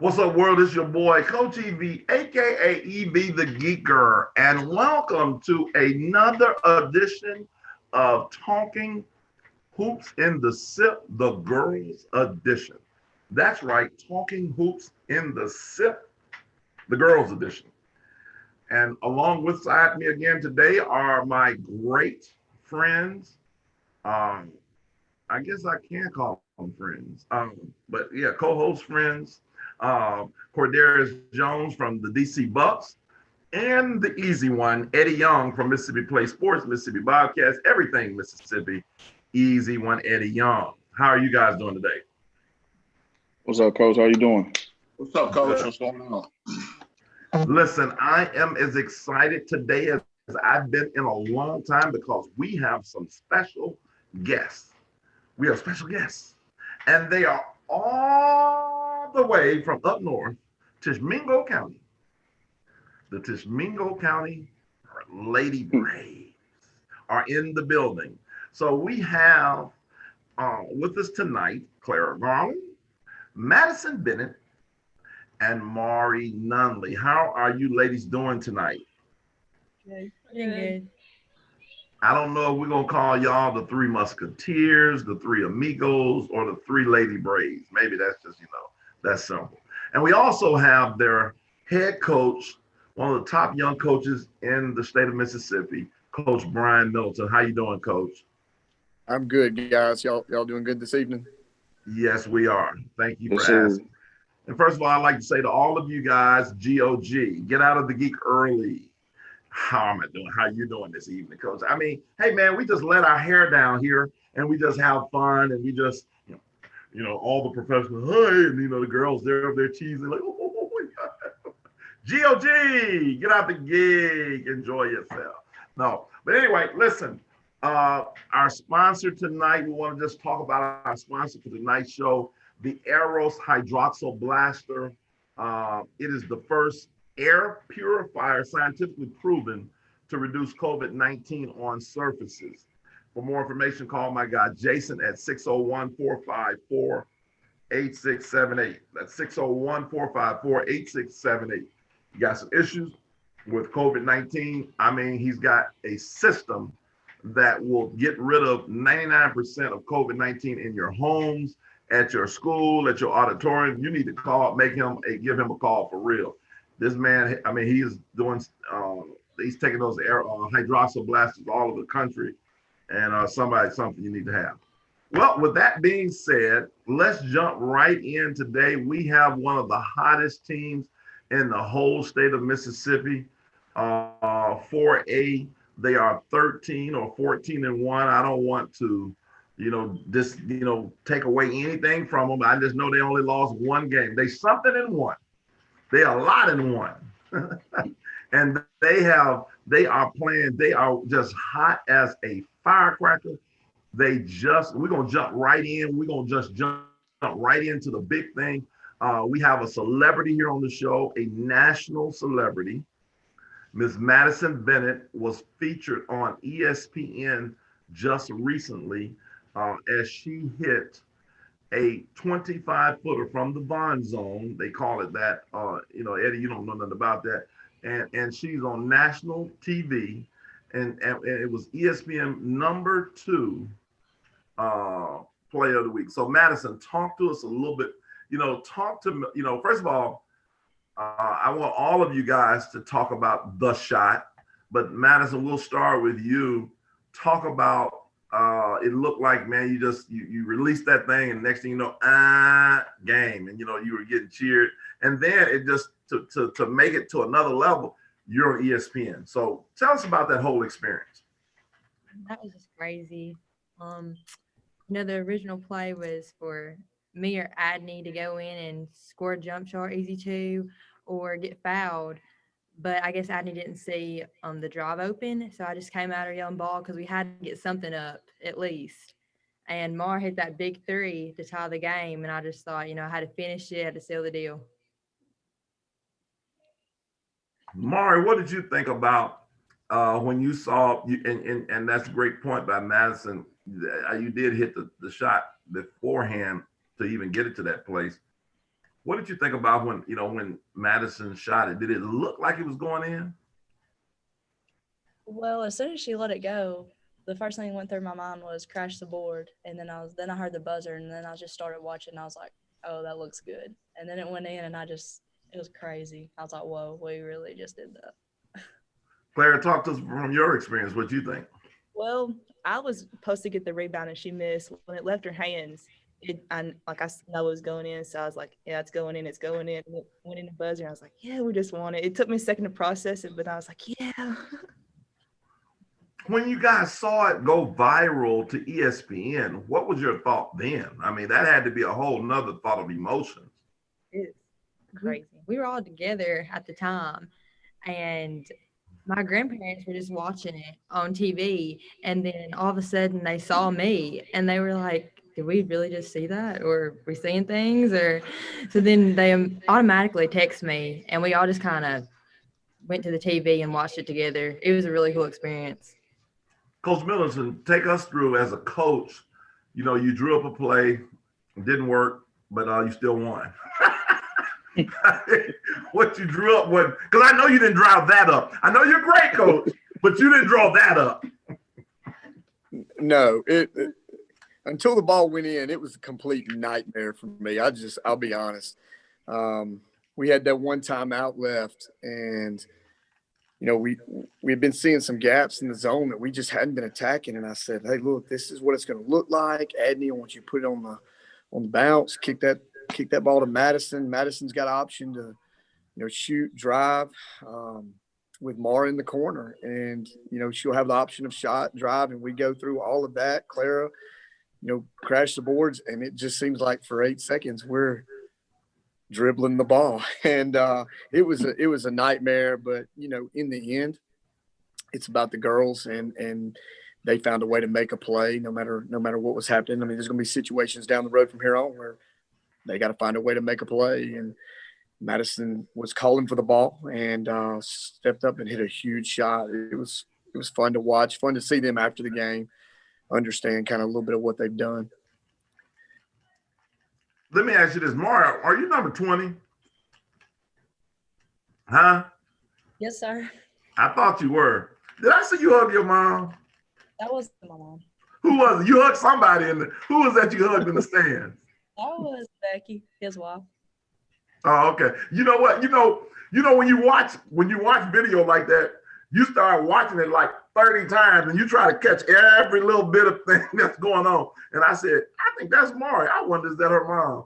What's up, world? It's your boy, Coach EV, aka EV the Geeker, and welcome to another edition of Talking Hoops in the SIP, the Girls Edition. That's right, Talking Hoops in the SIP, the Girls Edition. And along with side me again today are my great friends. Um, I guess I can call them friends. But yeah, co-host friends. Cordarius Jones from the DC Bucks, and the easy one, Eddie Young from Mississippi Play Sports, Mississippi Bobcats, everything Mississippi. Easy one, Eddie Young. How are you guys doing today? What's up, Coach? How you doing? What's up, Coach? What's going on? Listen, I am as excited today as I've been in a long time because we have some special guests. We have special guests, and they are all the way from up north, Tishomingo County. The Tishomingo County Lady Braves are in the building. So we have with us tonight Clara Garland, Madison Bennett, and Mari Nunley. How are you ladies doing tonight? Good. Good. I don't know if we're going to call y'all the Three Musketeers, the Three Amigos, or the Three Lady Braves. Maybe that's just, that's simple. And we also have their head coach, one of the top young coaches in the state of Mississippi, Coach Brian Middleton. How you doing, Coach? I'm good, guys. Y'all doing good this evening? Yes, we are. Thank you for asking. And first of all, I'd like to say to all of you guys, GOG, get out of the geek early. How am I doing? How you doing this evening, Coach? I mean, hey man, we just let our hair down here and we just have fun and we just, all the professionals, hey, and the girls they're cheesing like, oh, GOG, get out the gig, enjoy yourself. No, but anyway, listen, our sponsor tonight, we want to just talk about our sponsor for tonight's show, the Eros Hydroxyl Blaster. It is the first air purifier scientifically proven to reduce COVID-19 on surfaces. For more information, call my guy Jason at 601-454-8678. That's 601-454-8678. You got some issues with COVID-19. I mean, he's got a system that will get rid of 99% of COVID-19 in your homes, at your school, at your auditorium. You need to call, give him a call for real. This man, I mean, he's doing, he's taking those hydroxyl blasters all over the country, and something you need to have. Well, with that being said, let's jump right in today. We have one of the hottest teams in the whole state of Mississippi. 4A, they are 13 or 14-1. I don't want to, take away anything from them. I just know they only lost one game. They something in one. They are a lot in one. And they are just hot as a firecracker. We're going to jump right in. We're going to just jump right into the big thing. We have a celebrity here on the show, a national celebrity. Ms. Madison Bennett was featured on ESPN just recently as she hit a 25-footer from the Bond Zone. They call it that. Eddie, you don't know nothing about that. And she's on national TV, and it was ESPN number 2 player of the week. So Madison, talk to us a little bit. First of all, I want all of you guys to talk about the shot. But Madison, we'll start with you. Talk about. It looked like, man, you released that thing, and next thing you know, game, and you were getting cheered, and then it just to make it to another level, you're on ESPN. So tell us about that whole experience. That was just crazy. The original play was for me or Adney to go in and score a jump shot, easy two, or get fouled. But I guess Adney didn't see the drive open, so I just came out here yelling ball because we had to get something up at least. And Mar hit that big three to tie the game, and I just thought, I had to finish it, had to seal the deal. Mari, what did you think about when you saw, and that's a great point by Madison, you did hit the shot beforehand to even get it to that place. What did you think about when Madison shot it? Did it look like it was going in? Well, as soon as she let it go, the first thing that went through my mind was crash the board, and then I heard the buzzer, and then I just started watching. And I was like, oh, that looks good. And then it went in, and it was crazy. I was like, whoa, we really just did that. Claire, talk to us from your experience. What you think? Well, I was supposed to get the rebound and she missed. When it left her hands, I know it was going in, so I was like, yeah, it's going in, it's going in. And it went in the buzzer, and I was like, yeah, we just won it. It took me a second to process it, but I was like, yeah. When you guys saw it go viral to ESPN, what was your thought then? I mean, that had to be a whole nother thought of emotions. It's crazy. We were all together at the time, and my grandparents were just watching it on TV, and then all of a sudden they saw me and they were like, did we really just see that, or are we seeing things? Or so then they automatically text me, and we all just kind of went to the TV and watched it together. It was a really cool experience. Coach Middleton, take us through as a coach. You drew up a play, it didn't work, but you still won. What you drew up, because I know you didn't draw that up. I know you're great, coach, but you didn't draw that up. No, until the ball went in, it was a complete nightmare for me. I'll be honest. We had that one timeout left, and we had been seeing some gaps in the zone that we just hadn't been attacking. And I said, hey, look, this is what it's going to look like. Adney, I want you to put it on the bounce, kick that ball to Madison. Madison's got an option to, shoot, drive with Mara in the corner. And, she'll have the option of shot, drive, and we go through all of that. Clara, crash the boards. And it just seems like for 8 seconds we're dribbling the ball. And it was a nightmare. But, in the end, it's about the girls, and they found a way to make a play no matter what was happening. I mean, there's going to be situations down the road from here on where they got to find a way to make a play. And Madison was calling for the ball and stepped up and hit a huge shot. It was fun to watch, fun to see them after the game, understand kind of a little bit of what they've done. Let me ask you this, Mara, are you number 20? Huh? Yes, sir. I thought you were. Did I see you hug your mom? That wasn't my mom. Who was it? You hugged somebody who was that you hugged in the stands? That was Becky, his wife. Oh, okay. You know what? When you watch video like that, you start watching it like 30 times and you try to catch every little bit of thing that's going on. And I said, I think that's Mari. I wonder, is that her mom?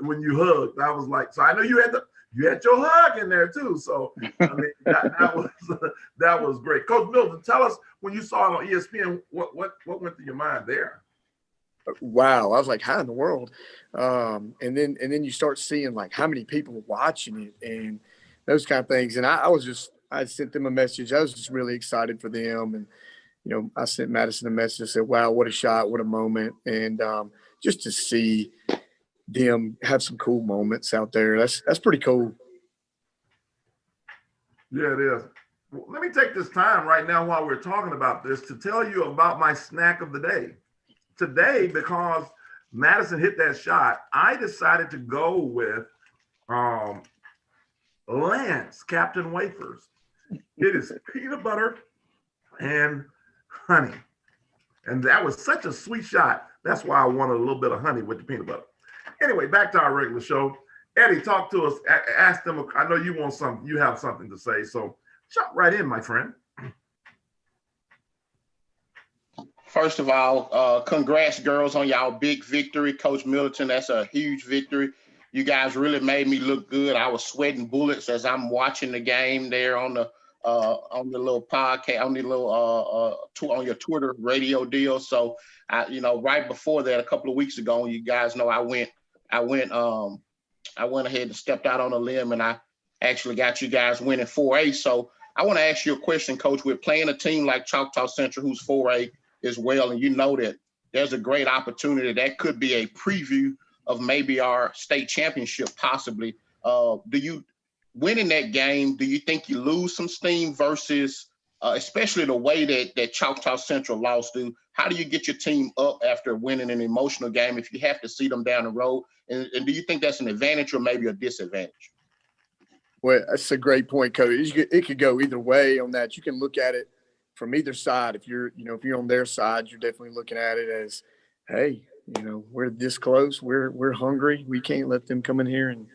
When you hugged, I was like, so I know you had your hug in there too. So I mean, that was great. Coach Milton, tell us when you saw it on ESPN, what went through your mind there? Wow, I was like, how in the world? And then you start seeing like how many people were watching it and those kind of things. And I sent them a message. I was just really excited for them. And, I sent Madison a message and said, wow, what a shot, what a moment. And just to see them have some cool moments out there, that's pretty cool. Yeah, it is. Well, let me take this time right now while we're talking about this to tell you about my snack of the day. Today, because Madison hit that shot, I decided to go with Lance Captain Wafers. It is peanut butter and honey. And that was such a sweet shot. That's why I wanted a little bit of honey with the peanut butter. Anyway, back to our regular show. Eddie, talk to us. Ask them. I know you have something to say. So jump right in, my friend. First of all, congrats, girls, on y'all big victory. Coach Middleton, that's a huge victory. You guys really made me look good. I was sweating bullets as I'm watching the game there on the little podcast, on the little on your Twitter radio deal. So right before that, a couple of weeks ago, you guys know I went ahead and stepped out on a limb, and I actually got you guys winning 4A. So I want to ask you a question, Coach. We're playing a team like Choctaw Central, who's 4A as well, and that there's a great opportunity that could be a preview of maybe our state championship possibly. Do you winning that game, do you think you lose some steam versus especially the way that Choctaw Central lost to. How do you get your team up after winning an emotional game if you have to see them down the road? And do you think that's an advantage or maybe a disadvantage? Well, that's a great point, Cody. It could go either way on that. You can look at it from either side. If you're on their side, you're definitely looking at it as, hey, we're this close. We're hungry. We can't let them come in here and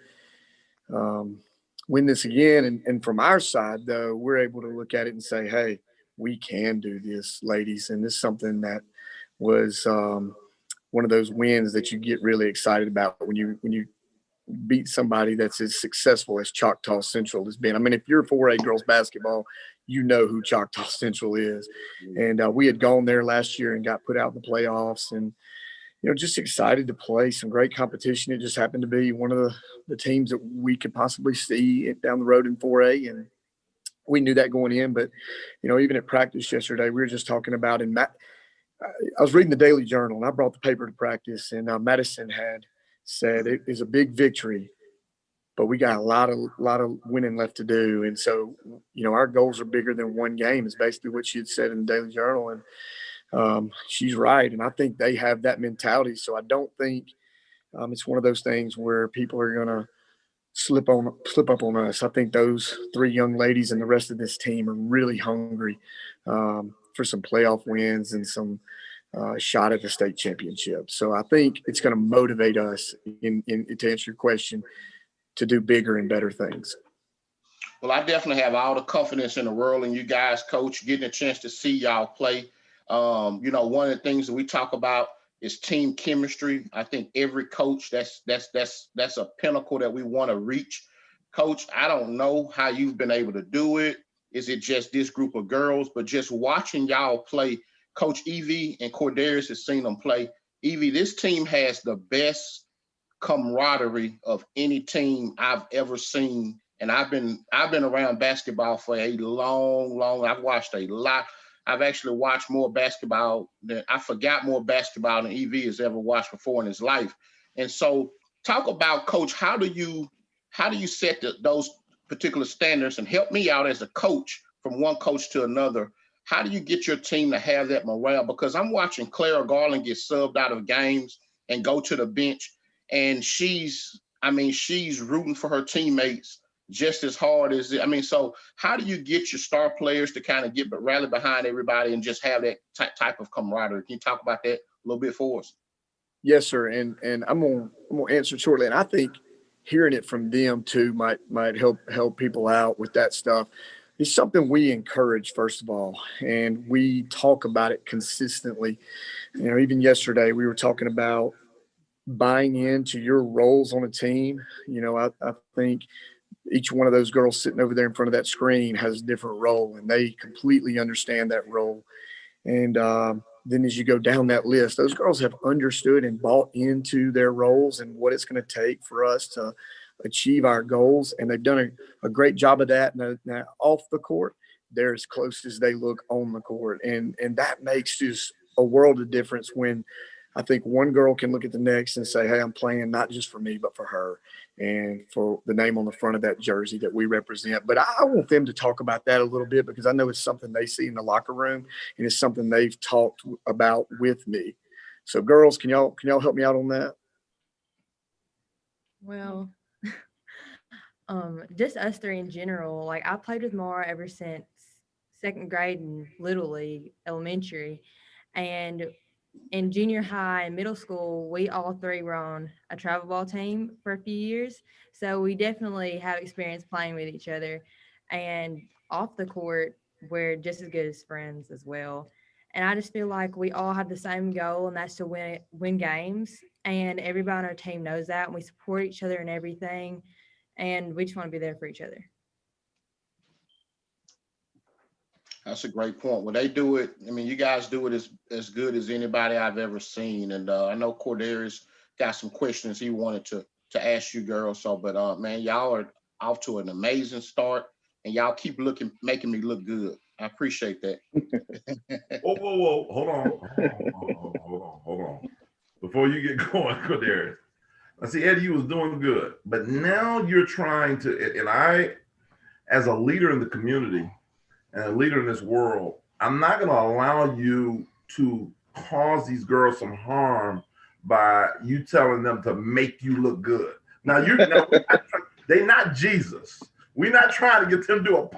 win this again. And from our side, though, we're able to look at it and say, hey, we can do this, ladies. And this is something that was one of those wins that you get really excited about when you beat somebody that's as successful as Choctaw Central has been. I mean, if you're 4A girls basketball, you know who Choctaw Central is. And we had gone there last year and got put out in the playoffs, and just excited to play some great competition. It just happened to be one of the teams that we could possibly see down the road in 4A, and we knew that going in. But even at practice yesterday, we were just talking about, and I was reading the Daily Journal, and I brought the paper to practice, and Madison had said it is a big victory, but we got a lot of winning left to do. And so, our goals are bigger than one game is basically what she had said in the Daily Journal. And she's right. And I think they have that mentality. So I don't think it's one of those things where people are going to slip up on us. I think those three young ladies and the rest of this team are really hungry for some playoff wins and some shot at the state championship. So I think it's going to motivate us in to answer your question, to do bigger and better things. Well, I definitely have all the confidence in the world in you guys, Coach, getting a chance to see y'all play. One of the things that we talk about is team chemistry. I think every coach, that's a pinnacle that we want to reach. Coach, I don't know how you've been able to do it. Is it just this group of girls? But just watching y'all play, Coach Evie and Cordarius has seen them play. Evie, this team has the best camaraderie of any team I've ever seen. And I've been around basketball for a long. I've watched a lot. I've actually watched more basketball than more basketball than EV has ever watched before in his life. And so, talk about, Coach, how do you set those particular standards, and help me out as a coach from one coach to another. How do you get your team to have that morale? Because I'm watching Clara Garland get subbed out of games and go to the bench, and she's rooting for her teammates just as hard as so how do you get your star players to kind of rally behind everybody and just have that type of camaraderie? Can you talk about that a little bit for us? Yes, sir. And I'm gonna answer shortly. And I think hearing it from them too might help people out with that stuff. It's something we encourage, first of all, and we talk about it consistently. Even yesterday we were talking about buying into your roles on a team. I think each one of those girls sitting over there in front of that screen has a different role, and they completely understand that role. And then as you go down that list, those girls have understood and bought into their roles and what it's going to take for us to achieve our goals. And they've done a great job of that. Now off the court, they're as close as they look on the court. And that makes just a world of difference when I think one girl can look at the next and say, hey, I'm playing not just for me, but for her and for the name on the front of that jersey that we represent. But I want them to talk about that a little bit, because I know it's something they see in the locker room, and it's something they've talked about with me. So girls, can y'all help me out on that? Well, just us three in general. Like, I played with Mara ever since second grade in Little League, elementary, and in junior high and middle school, we all three were on a travel ball team for a few years. So we definitely have experience playing with each other. And off the court, we're just as good as friends as well. And I just feel like we all have the same goal, and that's to win games. And everybody on our team knows that, and we support each other in everything. And we just want to be there for each other. That's a great point. Well, they do it. You guys do it as good as anybody I've ever seen. And I know Cordarius got some questions he wanted to ask you girls. So, but man, y'all are off to an amazing start, and y'all keep making me look good. I appreciate that. Whoa. Hold on. Before you get going, Cordarius. I see, Eddie, you was doing good, but now you're trying to, and I, as a leader in the community, and a leader in this world, I'm not going to allow you to cause these girls some harm by you telling them to make you look good. Now they're not Jesus. We're not trying to get them to do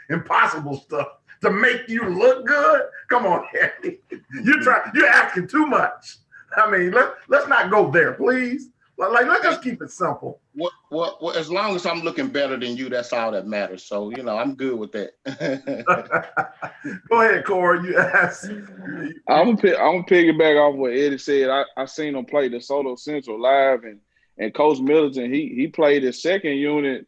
impossible stuff to make you look good. Come on, Harry. You're asking too much. I mean, let's not go there, please. Let's just keep it simple. Well, as long as I'm looking better than you, that's all that matters. So, I'm good with that. Go ahead, Corey. You asked. I'm gonna piggyback off what Eddie said. I seen him play DeSoto Central live, and Coach Middleton, he played his second unit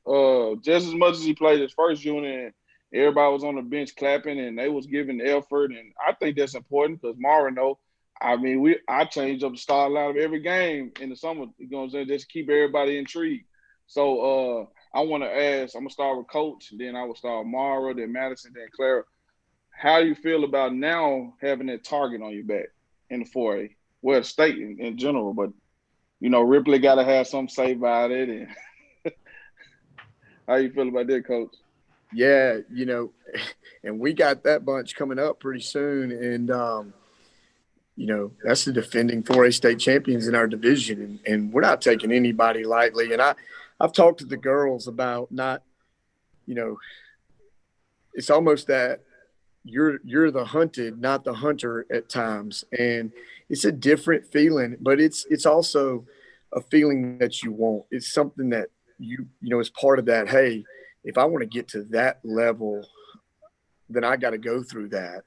just as much as he played his first unit. And everybody was on the bench clapping, and they was giving effort. And I think that's important because Mara know. I mean, I changed up the start line of every game in the summer, just to keep everybody intrigued. So I want to ask, I'm going to start with Coach, then I will start with Mara, then Madison, then Clara. How you feel about now having that target on your back in the 4A? Well, state in general, but, Ripley got to have something to say about it. And how you feel about that, Coach? Yeah, and we got that bunch coming up pretty soon. And, that's the defending 4A state champions in our division, and we're not taking anybody lightly. And I've talked to the girls about not, it's almost that you're the hunted, not the hunter at times, and it's a different feeling, but it's also a feeling that you want. It's something that is part of that. Hey, if I want to get to that level, then I got to go through that.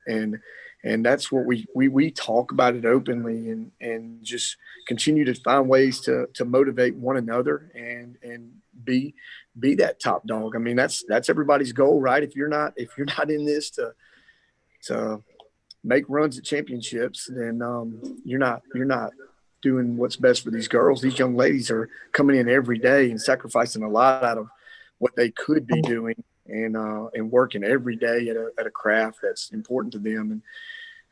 And that's what we talk about it openly and just continue to find ways to motivate one another and be that top dog. I mean, that's everybody's goal, right? If you're not in this to make runs at championships, then you're not doing what's best for these girls. These young ladies are coming in every day and sacrificing a lot out of what they could be doing and working every day at a craft that's important to them.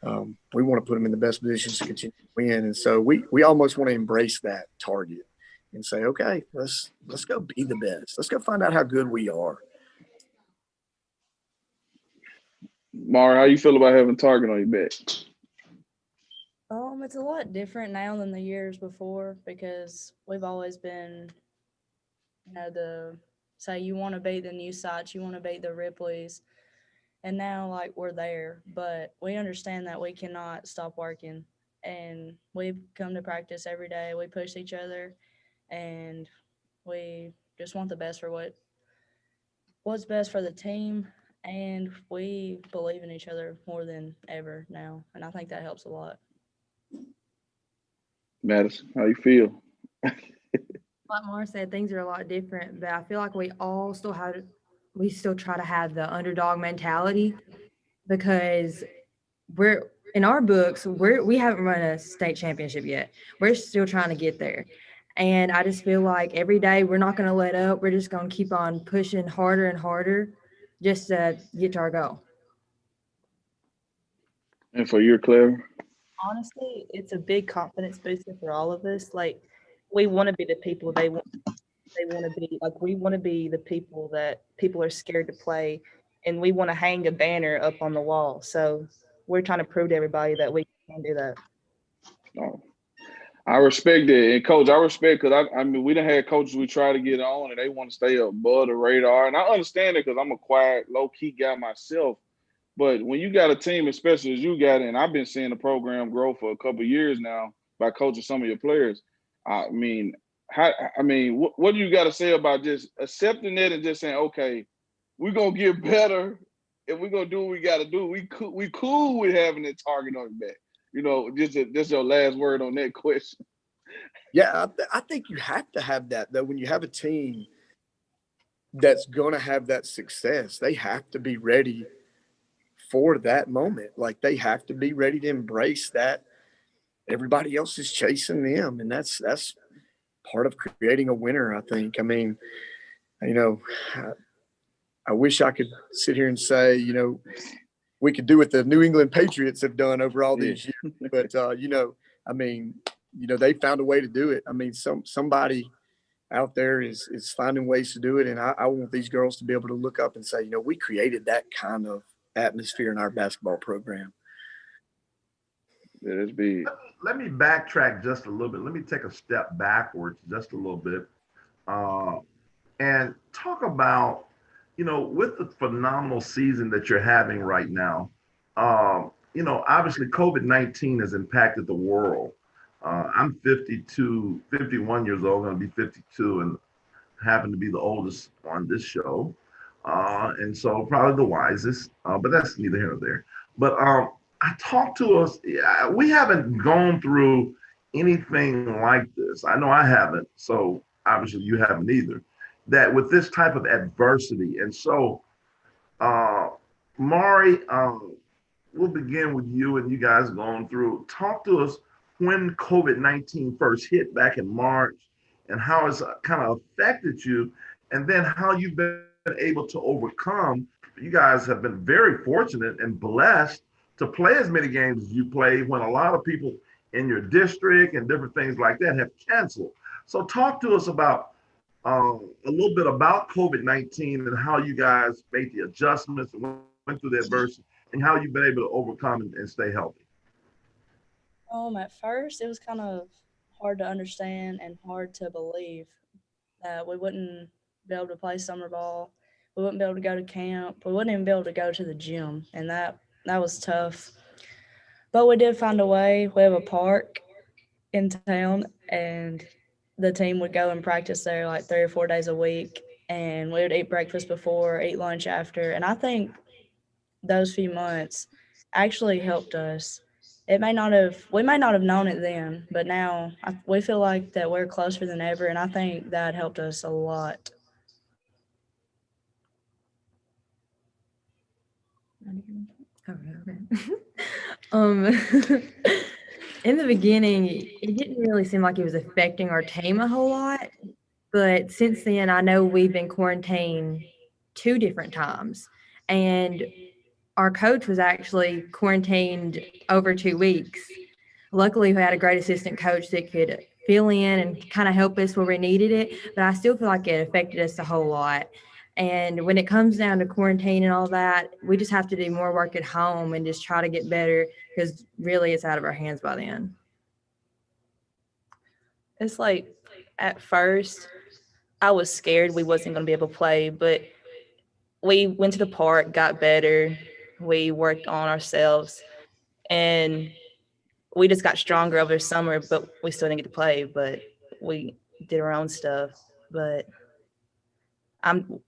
And we want to put them in the best positions to continue to win. And so we almost want to embrace that target and say, okay, let's go be the best. Let's go find out how good we are. Mara, how you feel about having a target on your back? It's a lot different now than the years before because we've always been, say you want to beat the new sites, you want to beat the Ripleys, and now we're there, but we understand that we cannot stop working, and we come to practice every day. We push each other, and we just want the best for what's best for the team, and we believe in each other more than ever now, and I think that helps a lot. Madison, how you feel? Like Mara said, things are a lot different, but I feel like we still try to have the underdog mentality because we're in our books, we haven't run a state championship yet. We're still trying to get there. And I just feel like every day we're not going to let up. We're just going to keep on pushing harder and harder just to get to our goal. And for your Clara? Honestly, it's a big confidence booster for all of us. We want to be the people they want to be. We want to be the people that people are scared to play, and we want to hang a banner up on the wall. So we're trying to prove to everybody that we can do that. Oh, I respect it. And Coach, I respect because I mean, we done had coaches we try to get on and they want to stay above the radar. And I understand it because I'm a quiet, low-key guy myself. But when you got a team, especially as you got it, and I've been seeing the program grow for a couple of years now by coaching some of your players. I mean, what do you got to say about just accepting it and just saying, okay, we're gonna get better and we're gonna do what we got to do. We cool with having that target on your back. Just your last word on that question. Yeah, I think you have to have that though. When you have a team that's gonna have that success, they have to be ready for that moment. They have to be ready to embrace that everybody else is chasing them. And that's part of creating a winner, I think. I mean, I wish I could sit here and say, we could do what the New England Patriots have done over all these years. But, they found a way to do it. I mean, somebody out there is finding ways to do it. And I want these girls to be able to look up and say, we created that kind of atmosphere in our basketball program. Yeah, that's big. Let me backtrack just a little bit. Let me take a step backwards just a little bit, uh, and talk about, with the phenomenal season that you're having right now. Obviously COVID-19 has impacted the world. I'm 52, 51 years old, going to be 52, and happen to be the oldest on this show, and so probably the wisest. But that's neither here nor there. But I talked to us. Yeah, we haven't gone through anything like this. I know I haven't. So obviously you haven't either. That with this type of adversity, and so uh, Mari, we'll begin with you and you guys going through. Talk to us when COVID-19 first hit back in March and how it's kind of affected you, and then how you've been able to overcome. You guys have been very fortunate and blessed to play as many games as you played when a lot of people in your district and different things like that have canceled. So talk to us about a little bit about COVID-19 and how you guys made the adjustments and went through the adversity and how you've been able to overcome and stay healthy. At first, it was kind of hard to understand and hard to believe that we wouldn't be able to play summer ball. We wouldn't be able to go to camp. We wouldn't even be able to go to the gym, and that was tough. But we did find a way. We have a park in town, and the team would go and practice there like 3 or 4 days a week, and we would eat breakfast before, eat lunch after, and I think those few months actually helped us. We may not have known it then, but now we feel like that we're closer than ever, and I think that helped us a lot. Okay. Um, in the beginning, it didn't really seem like it was affecting our team a whole lot. But since then, I know we've been quarantined 2 different times. And our coach was actually quarantined over 2 weeks. Luckily, we had a great assistant coach that could fill in and kind of help us where we needed it. But I still feel like it affected us a whole lot. And when it comes down to quarantine and all that, we just have to do more work at home and just try to get better because really it's out of our hands by then. It's like at first I was scared we wasn't going to be able to play, but we went to the park, got better. We worked on ourselves, and we just got stronger over the summer, but we still didn't get to play, but we did our own stuff. But I'm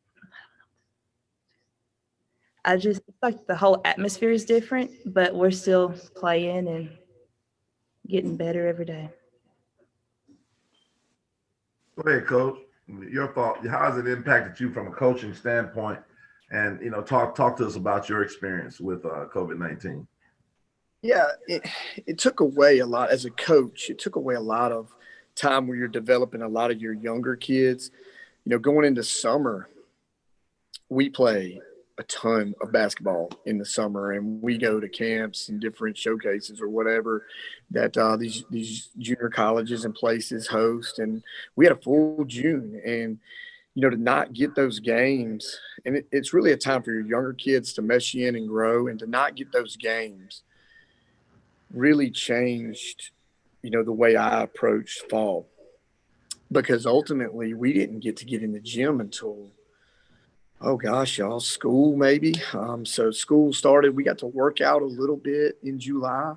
I just it's like the whole atmosphere is different, but we're still playing and getting better every day. Go ahead, Coach. Your thought. How has it impacted you from a coaching standpoint? And talk to us about your experience with COVID-19. Yeah, it took away a lot as a coach. It took away a lot of time where you're developing a lot of your younger kids. Going into summer, we play a ton of basketball in the summer, and we go to camps and different showcases or whatever that these junior colleges and places host. And we had a full June, and to not get those games, and it's really a time for your younger kids to mesh in and grow, and to not get those games really changed, the way I approached fall, because ultimately we didn't get in the gym until, oh gosh, y'all, school maybe. So school started, we got to work out a little bit in July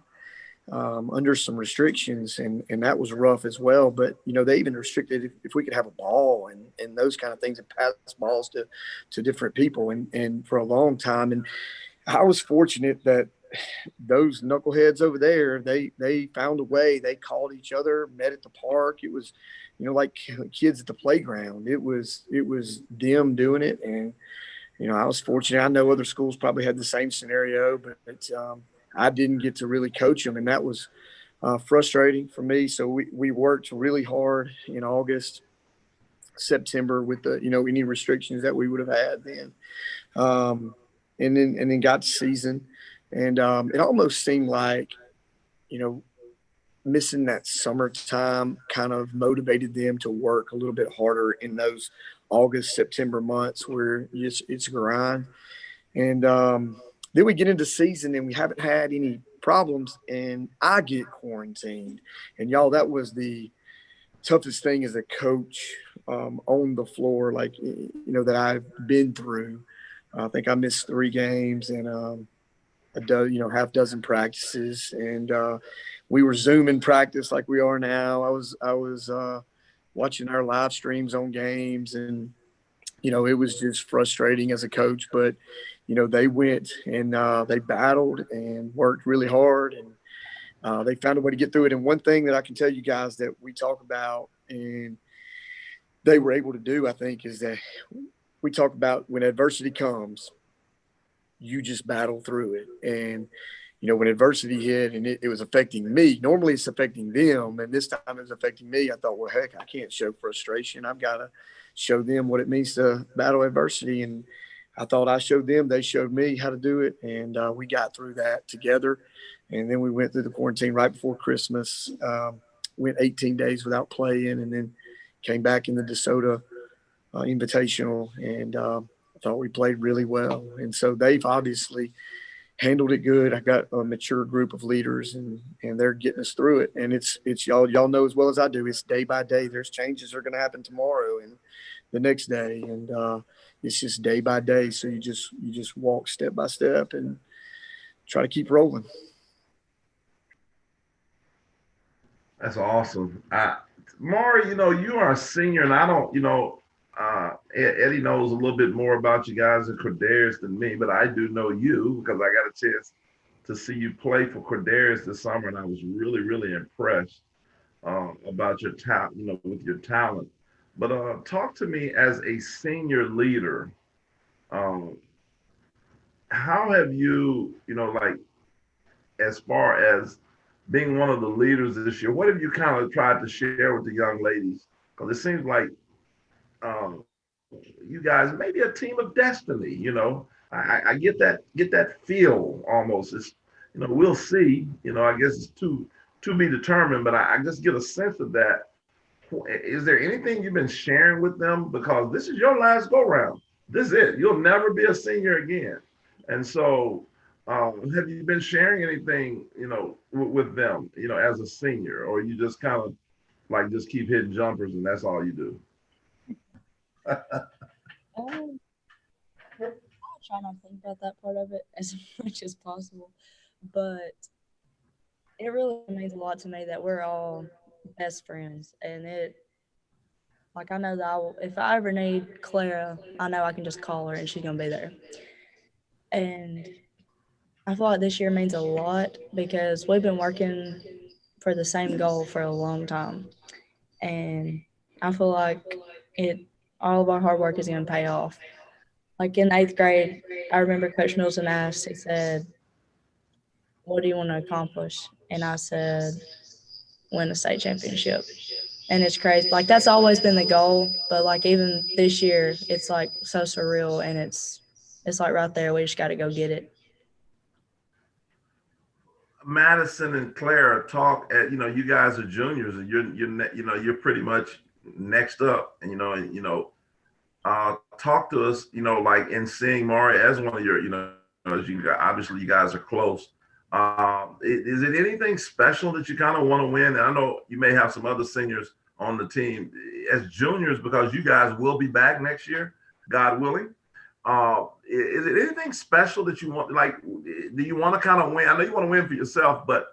under some restrictions, and that was rough as well. But, they even restricted if we could have a ball and those kind of things, and pass balls to different people and for a long time. And I was fortunate that those knuckleheads over there, they found a way. They called each other, met at the park. It was, like kids at the playground. It was them doing it. And, I was fortunate. I know other schools probably had the same scenario, but I didn't get to really coach them. And that was frustrating for me. So we worked really hard in August, September with the, any restrictions that we would have had then. And then got to season. And it almost seemed like, missing that summertime kind of motivated them to work a little bit harder in those August, September months where it's a grind. And then we get into season and we haven't had any problems, and I get quarantined. And y'all, that was the toughest thing as a coach on the floor, like, that I've been through. I think I missed 3 games and half dozen practices, and we were Zooming practice like we are now. I was watching our live streams on games, and it was just frustrating as a coach. But they went and they battled and worked really hard, and they found a way to get through it. And one thing that I can tell you guys that we talk about and they were able to do, I think, is that we talk about when adversity comes, you just battle through it. And when adversity hit and it was affecting me, normally it's affecting them, and this time it was affecting me. I thought, well, heck, I can't show frustration. I've got to show them what it means to battle adversity. And I thought I showed them, they showed me how to do it, and we got through that together. And then we went through the quarantine right before Christmas, went 18 days without playing, and then came back in the DeSoto Invitational, and I thought we played really well. And so they've obviously handled it good. I got a mature group of leaders, and they're getting us through it. And it's y'all know as well as I do, it's day by day. There's changes that are going to happen tomorrow and the next day, and it's just day by day. So you just walk step by step and try to keep rolling. That's awesome. Maury, you are a senior, and I don't, Eddie knows a little bit more about you guys in Cordarius than me, but I do know you because I got a chance to see you play for Cordarius this summer, and I was really, really impressed about your talent, with your talent. But talk to me as a senior leader. How have you, like, as far as being one of the leaders this year, what have you kind of tried to share with the young ladies? Because it seems like you guys may be a team of destiny. I get that feel almost. It's we'll see. I guess it's to be determined, but I just get a sense of that. Is there anything you've been sharing with them, because this is your last go round? This is it. You'll never be a senior again, and so. Have you been sharing anything, with them, as a senior, or you just kind of like just keep hitting jumpers and that's all you do? Um, I'll try not to think about that part of it as much as possible, but it really means a lot to me that we're all best friends, and I know that if I ever need Clara, I know I can just call her and she's gonna be there. And I feel like this year means a lot because we've been working for the same goal for a long time. And I feel like it all of our hard work is gonna pay off. Like in 8th grade, I remember Coach Milton asked, he said, what do you want to accomplish? And I said, win a state championship. And it's crazy. Like that's always been the goal. But like even this year, it's like so surreal, and it's like right there. We just gotta go get it. Madison and Clara talk at, you guys are juniors, and you're pretty much next up, and talk to us, like in seeing Maury as one of your, as you obviously you guys are close. Is it anything special that you kind of want to win? And I know you may have some other seniors on the team as juniors, because you guys will be back next year, God willing. Is it anything special that you want? Like, do you want to kind of win? I know you want to win for yourself, but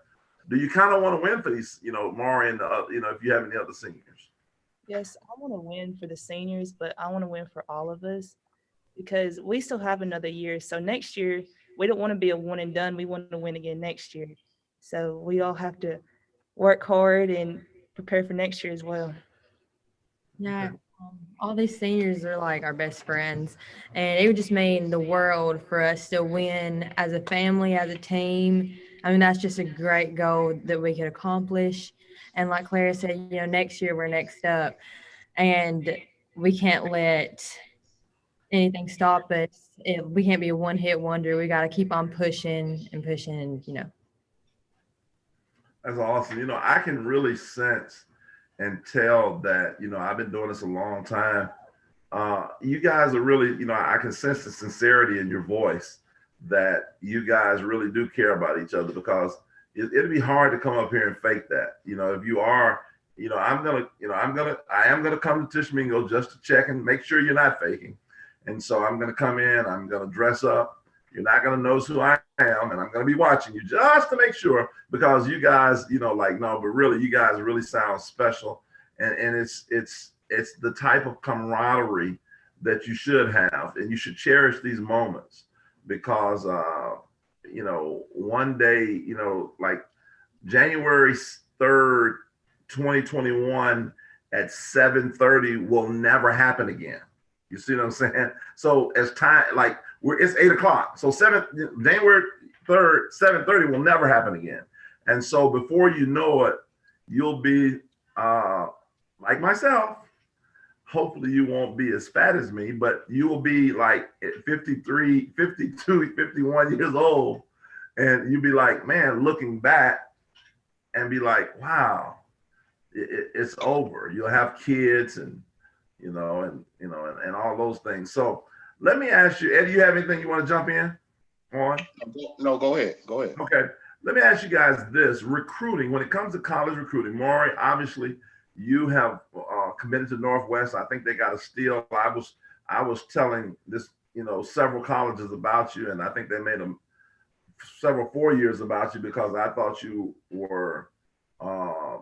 do you kind of want to win for these, Maury and if you have any other seniors? Yes, I want to win for the seniors, but I want to win for all of us because we still have another year. So next year, we don't want to be a one and done. We want to win again next year. So we all have to work hard and prepare for next year as well. Yeah, all these seniors are like our best friends, and it would just mean the world for us to win as a family, as a team. I mean, that's just a great goal that we could accomplish. And like Clara said, next year we're next up, and we can't let anything stop us. We can't be a one-hit wonder. We got to keep on pushing and pushing. That's awesome. I can really sense and tell that, I've been doing this a long time. You guys are really, I can sense the sincerity in your voice, that you guys really do care about each other, because it'd be hard to come up here and fake that. If you are, I am gonna come to Tishmingo just to check and make sure you're not faking. And so I'm gonna come in, I'm gonna dress up. You're not gonna notice who I am, and I'm gonna be watching you just to make sure, because you guys, like, no, but really, you guys really sound special, and it's the type of camaraderie that you should have, and you should cherish these moments, because one day, like January 3rd, 2021 at 7:30 will never happen again. You see what I'm saying? So as time, like, it's 8 o'clock. So January 3rd, 7:30 will never happen again. And so before you know it, you'll be like myself. Hopefully you won't be as fat as me, but you will be like at 53, 52, 51 years old. And you'll be like, man, looking back and be like, wow, it's over. You'll have kids and all those things. So let me ask you, Ed, do you have anything you want to jump in on? No, go ahead. Go ahead. Okay. Let me ask you guys this. Recruiting, when it comes to college recruiting, Maury, obviously you have committed to Northwest. I think they got a steal. I was telling this, several colleges about you, and I think they made them several 4 years about you, because I thought you were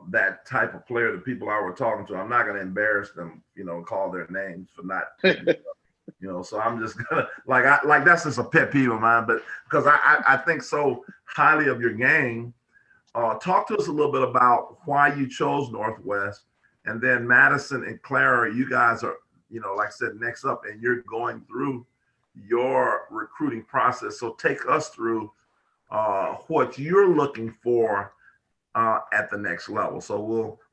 that type of player that people I were talking to. I'm not going to embarrass them, call their names for not, so I'm just gonna like that's just a pet peeve of mine. But because I think so highly of your game. Talk to us a little bit about why you chose Northwest, and then Madison and Clara, you guys are, like I said, next up, and you're going through your recruiting process. So take us through what you're looking for at the next level. So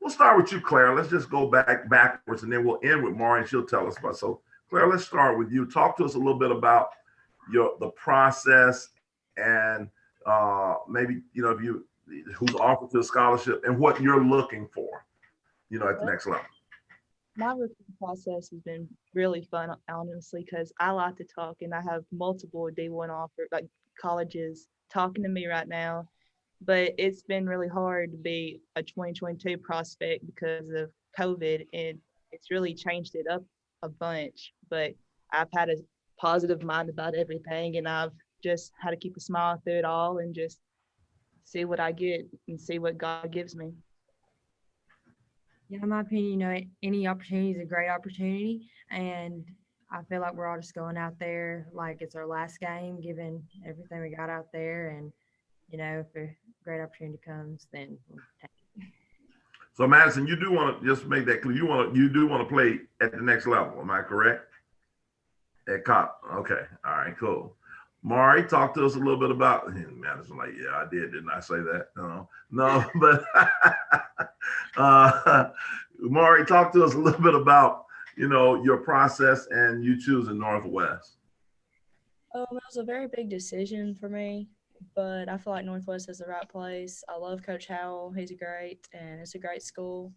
we'll start with you, Claire. Let's just go backwards, and then we'll end with Maury, and she'll tell us about. So Claire, let's start with you. Talk to us a little bit about the process, and maybe if you who's offered to a scholarship and what you're looking for, at the next level. My recruiting process has been really fun, honestly, because I like to talk, and I have multiple D1 colleges talking to me right now. But it's been really hard to be a 2022 prospect because of COVID, and it's really changed it up a bunch. But I've had a positive mind about everything, and I've just had to keep a smile through it all and just see what I get and see what God gives me. Yeah, in my opinion, any opportunity is a great opportunity. And I feel like we're all just going out there like it's our last game, given everything we got out there. And, if a great opportunity comes, then we'll take it. So Madison, you do want to just make that clear. You do want to play at the next level. Am I correct? At COP. Okay. All right, cool. Maury, talk to us a little bit about Madison. Like, yeah, I did. Didn't I say that? No, but Maury, talk to us a little bit about, your process and you choosing Northwest. It was a very big decision for me, but I feel like Northwest is the right place. I love Coach Howell. He's great, and it's a great school.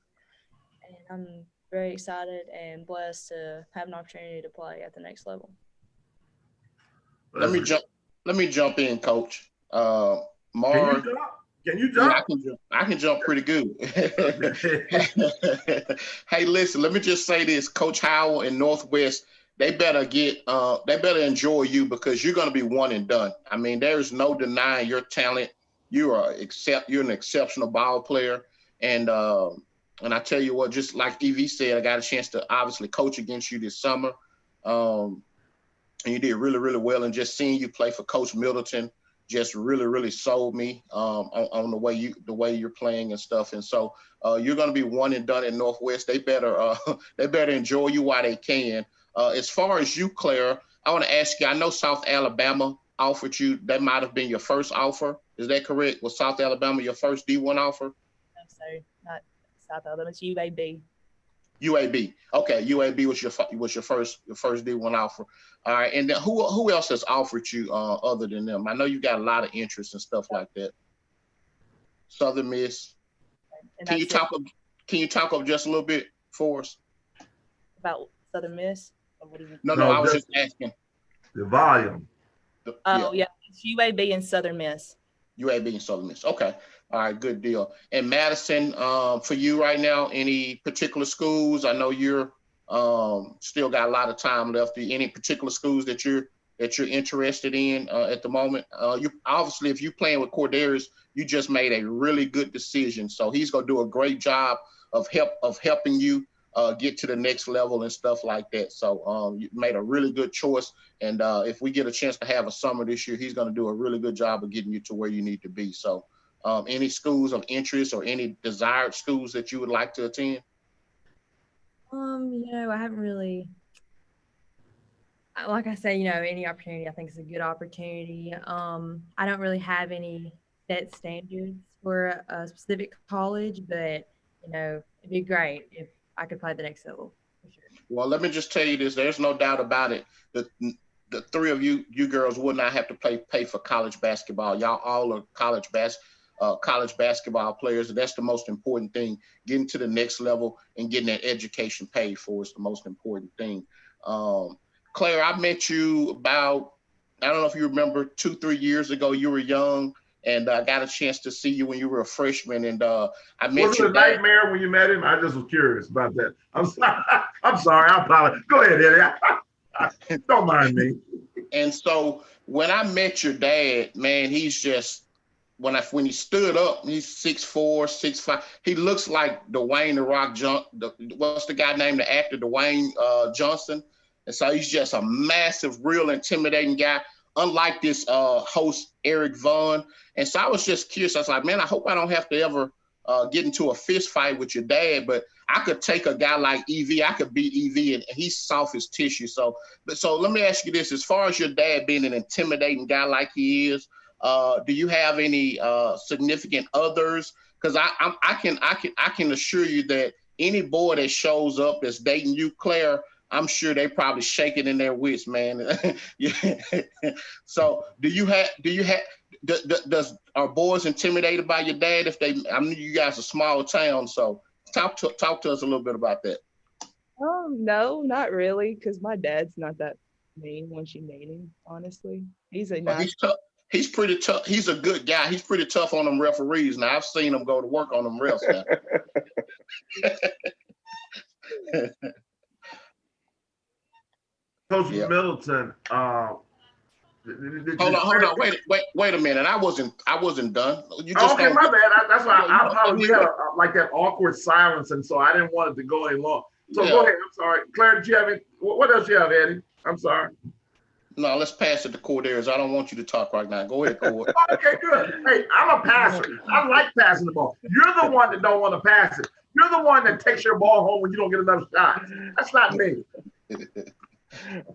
And I'm very excited and blessed to have an opportunity to play at the next level. Let me jump in, Coach. Mar, can you jump? Yeah, I can jump pretty good. Hey, listen, let me just say this. Coach Howell and Northwest, they better enjoy you, because you're going to be one and done. I mean, there's no denying your talent. You're an exceptional ball player. And I tell you what, just like EV said, I got a chance to obviously coach against you this summer. And you did really, really well. And just seeing you play for Coach Middleton just really, really sold me on the way you're playing and stuff. And so you're going to be one and done at Northwest. They better enjoy you while they can. As far as you, Claire, I want to ask you. I know South Alabama offered you. That might have been your first offer. Is that correct? Was South Alabama your first D1 offer? No, sir, not South Alabama. It's UAB. UAB. Okay, UAB was your first D1 offer. All right, and then who else has offered you other than them? I know you got a lot of interest and stuff like that. Southern Miss. Can you talk up just a little bit for us about Southern Miss? Or what do you mean? No, I was just asking the volume. Oh yeah, it's UAB and Southern Miss. UAB and Southern Miss. Okay. All right, good deal. And Madison, for you right now, any particular schools? I know you're still got a lot of time left. Any particular schools that you're interested in at the moment? You obviously, if you're playing with Cordarius, you just made a really good decision. So he's gonna do a great job of helping you get to the next level and stuff like that. So you made a really good choice. And if we get a chance to have a summer this year, he's going to do a really good job of getting you to where you need to be. So any schools of interest or any desired schools that you would like to attend? I haven't really, like I say, any opportunity I think is a good opportunity. I don't really have any set standards for a specific college, but it'd be great if I could play the next level for sure. Well, let me just tell you this. There's no doubt about it. The three of you girls would not have to pay for college basketball. Y'all all are college basketball players. And that's the most important thing. Getting to the next level and getting that education paid for is the most important thing. Claire, I met you about, I don't know if you remember, 2-3 years ago. You were young, and I got a chance to see you when you were a freshman. And I met Was you. it a nightmare when you met him? I just was curious about that. I'm sorry. I'm sorry. I apologize. Go ahead, Eddie. Don't mind me. And so when I met your dad, man, he's just when he stood up, he's 6'4", 6'5". He looks like Dwayne the Rock what's the guy named the actor, Dwayne Johnson. And so he's just a massive, real intimidating guy, unlike this host, Eric Vaughn. And so I was just curious. I was like, man, I hope I don't have to ever get into a fist fight with your dad, but I could take a guy like EV. I could beat EV, and he's soft as tissue. So let me ask you this: as far as your dad being an intimidating guy like he is, do you have any significant others? Because I can assure you that any boy that shows up that's dating you, Claire, I'm sure they probably shaking in their wits, man. So are boys intimidated by your dad? I mean, you guys are a small town, so talk to us a little bit about that. No, not really, because my dad's not that mean once you meet him. Honestly, he's a nice. He's tough. He's pretty tough. He's a good guy. He's pretty tough on them referees. Now I've seen him go to work on them refs now. Coach Middleton. Hold on. Wait a minute. I wasn't done. You just okay, my bad. That's why I apologize. We had like that awkward silence, and so I didn't want it to go any long. So go ahead. I'm sorry, Claire. Did you have any? What else you have, Eddie? I'm sorry. No, let's pass it to Cordarius. I don't want you to talk right now. Go ahead, Cord. Okay, good. Hey, I'm a passer. I like passing the ball. You're the one that don't want to pass it. You're the one that takes your ball home when you don't get enough shots. That's not me.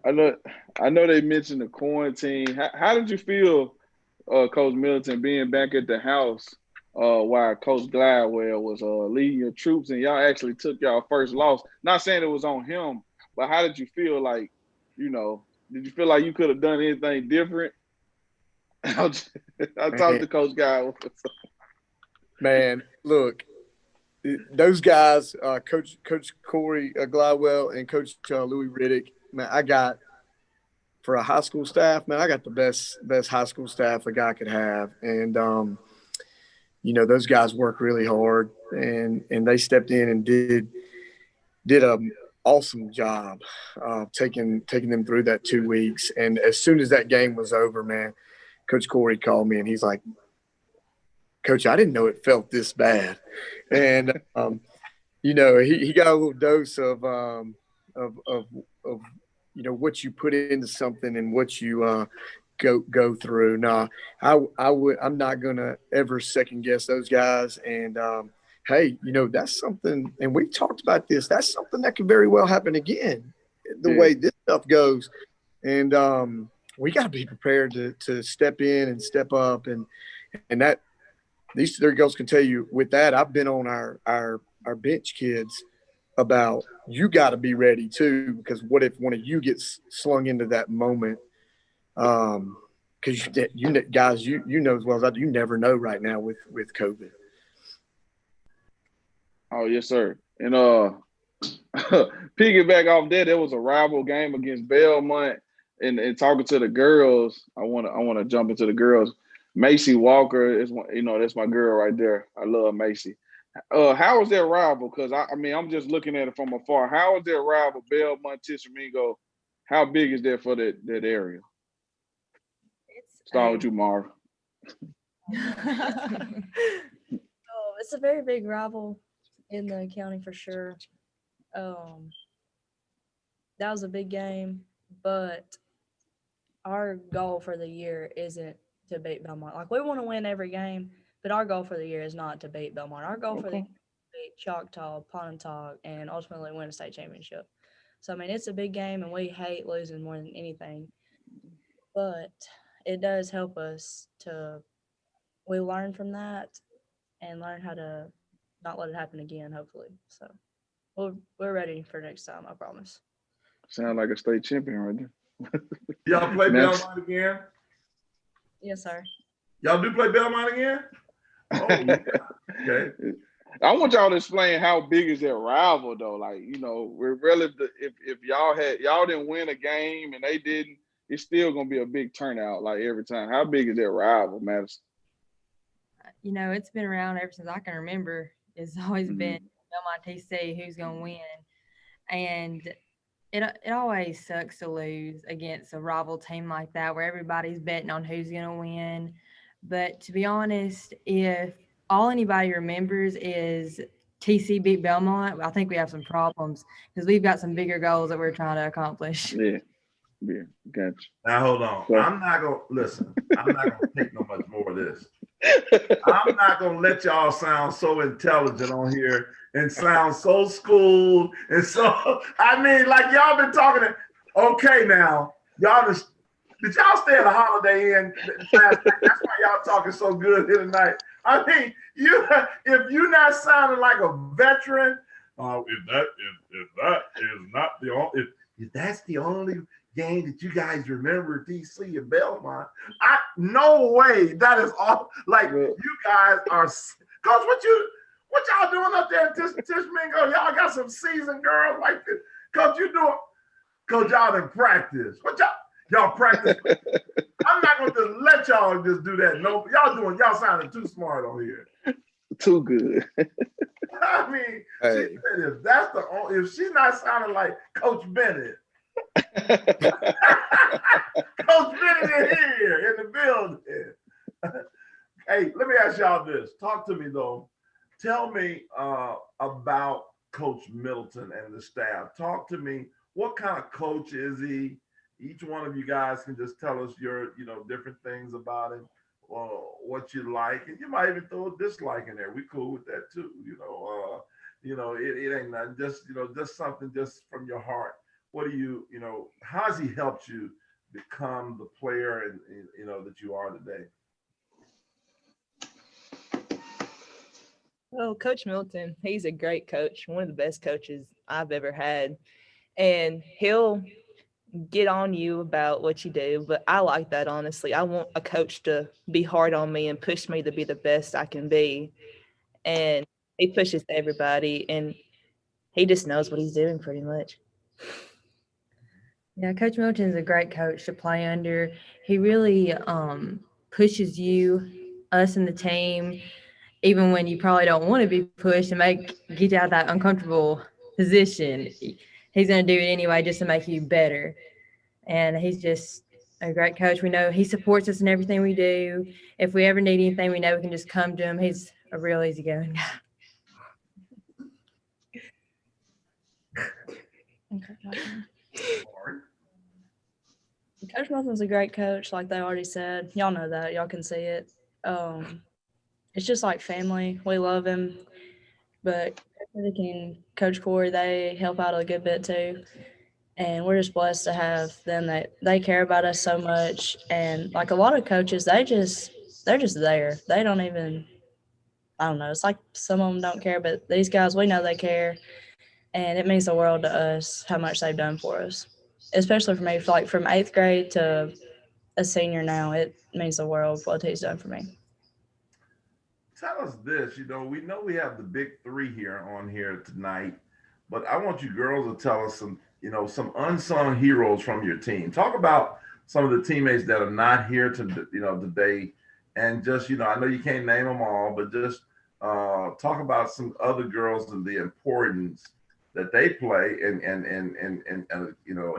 I know they mentioned the quarantine. How did you feel, Coach Middleton, being back at the house while Coach Gladwell was leading your troops and y'all actually took y'all first loss? Not saying it was on him, but how did you feel like, did you feel like you could have done anything different? I talked to Coach Gladwell. Man, look, those guys, Coach Corey Gladwell and Coach Louis Riddick, man, I got for a high school staff, man, I got the best high school staff a guy could have. And, those guys work really hard and they stepped in and did an awesome job taking them through that 2 weeks. And as soon as that game was over, man, Coach Corey called me and he's like, Coach, I didn't know it felt this bad. And, he got a little dose of what you put into something and what you go through. Now, I'm not going to ever second guess those guys. And, hey, that's something, and we talked about this, that's something that could very well happen again, the way this stuff goes. And we got to be prepared to step in and step up. And that these three girls can tell you with that, I've been on our bench kids about you got to be ready too, because what if one of you gets slung into that moment? Because guys, you know as well as I do, you never know right now with COVID. Oh yes, sir. And piggyback off that, there was a rival game against Belmont. and talking to the girls, I wanna jump into the girls. Macy Walker is one, that's my girl right there. I love Macy. How is their rival? Because I mean, I'm just looking at it from afar. How is their rival, Belmont, Tishomingo? How big is that for that area? It's Start with you, Marv. Oh, it's a very big rival in the county for sure. Um, that was a big game, but our goal for the year isn't to beat Belmont. Like we want to win every game, but our goal for the year is not to beat Belmont. Our goal for the year Okay. is to beat Choctaw, Pontotoc, and ultimately win a state championship. So I mean, it's a big game, and we hate losing more than anything. But it does help us to we learn from that and learn how to not let it happen again. Hopefully, so we're ready for next time. I promise. Sound like a state champion right there. Y'all play Next. Belmont again? Yes, sir. Y'all do play Belmont again? Oh, yeah. Okay. I want y'all to explain how big is that rival though. Like, we're relative. If y'all didn't win a game and they didn't, it's still gonna be a big turnout. Like every time. How big is that rival, Madison? It's been around ever since I can remember. It's always been Mhm. Belmont TC who's gonna win, and it always sucks to lose against a rival team like that where everybody's betting on who's gonna win. But to be honest, if all anybody remembers is TC beat Belmont, I think we have some problems because we've got some bigger goals that we're trying to accomplish. Yeah, yeah, gotcha. Now hold on. So I'm not gonna listen. I'm not gonna take no much more of this. I'm not gonna let y'all sound so intelligent on here and sound so schooled and so. I mean, like y'all been talking. Okay, now y'all just did y'all stay at a Holiday Inn last night? That's why y'all talking so good here tonight. I mean, if you not sounding like a veteran, if that is not the only if that's the only game that you guys remember DC and Belmont, no way that is all like well, you guys are coach what y'all doing up there in Tishmingo? Y'all got some seasoned girls like this. Coach, you doing coach y'all in practice. What y'all practice? I'm not gonna just let y'all just do that. No, y'all sounding too smart on here. too good. I mean, she Hey, said if she's not sounding like Coach Bennett, Coach Bennett is here in the building. Hey, let me ask y'all this. Talk to me though. Tell me about Coach Middleton and the staff. Talk to me. What kind of coach is he? Each one of you guys can just tell us your, different things about him, or what you like, and you might even throw a dislike in there. We cool with that too. It ain't nothing. Just just something just from your heart. What do how has he helped you become the player and that you are today? Well, Coach Milton, he's a great coach, one of the best coaches I've ever had. And he'll get on you about what you do, but I like that honestly. I want a coach to be hard on me and push me to be the best I can be. And he pushes everybody and he just knows what he's doing pretty much. Yeah, Coach Milton's a great coach to play under. He really pushes you, us, and the team, even when you probably don't want to be pushed and get you out of that uncomfortable position. He's going to do it anyway just to make you better. And he's just a great coach. We know he supports us in everything we do. If we ever need anything, we know we can just come to him. He's a real easygoing guy. Coach Milton's a great coach, like they already said. Y'all know that. Y'all can see it. It's just like family. We love him. But Coach Riddick and Coach Corey, they help out a good bit too. And we're just blessed to have them that they care about us so much. And like a lot of coaches, they're just there. They don't even I don't know. It's like some of them don't care, but these guys we know they care, and it means the world to us how much they've done for us. Especially for me, like from 8th grade to a senior now, it means the world what he's done for me. Tell us this. We know we have the big three here on here tonight, but I want you girls to tell us some unsung heroes from your team. Talk about some of the teammates that are not here to, today, and just, I know you can't name them all, but just talk about some other girls and the importance that they play and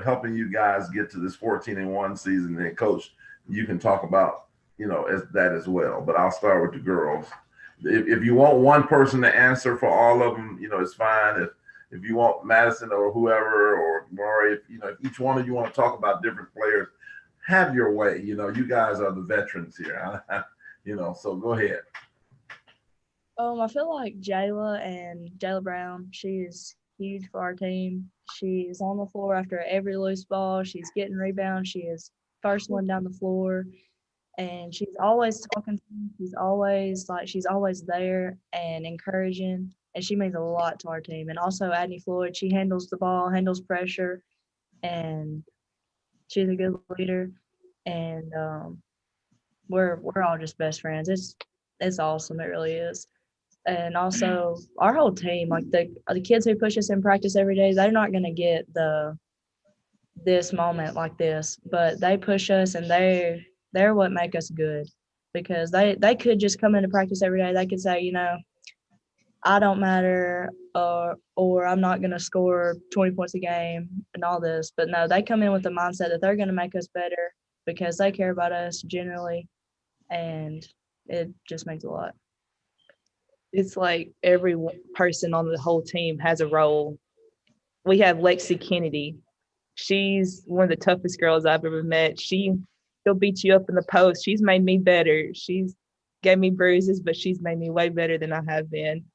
helping you guys get to this 14-1 season. And coach, you can talk about as that as well. But I'll start with the girls. If you want one person to answer for all of them, it's fine. If you want Madison or whoever or Maury, if each one of you want to talk about different players, have your way. You guys are the veterans here. So go ahead. I feel like Jayla Brown, she is huge for our team. She's on the floor after every loose ball. She's getting rebounds. She is first one down the floor. And she's always talking to me. She's always there and encouraging. And she means a lot to our team. And also Adney Floyd, she handles the ball, handles pressure, and she's a good leader. And we're all just best friends. It's awesome. It really is. And also our whole team, like the kids who push us in practice every day, they're not gonna get this moment like this, but they push us and they're what make us good, because they could just come into practice every day. They could say, I don't matter, or I'm not gonna score 20 points a game and all this. But no, they come in with the mindset that they're gonna make us better because they care about us generally, and it just means a lot. It's like every person on the whole team has a role. We have Lexi Kennedy. She's one of the toughest girls I've ever met. She'll beat you up in the post. She's made me better. She's gave me bruises, but she's made me way better than I have been.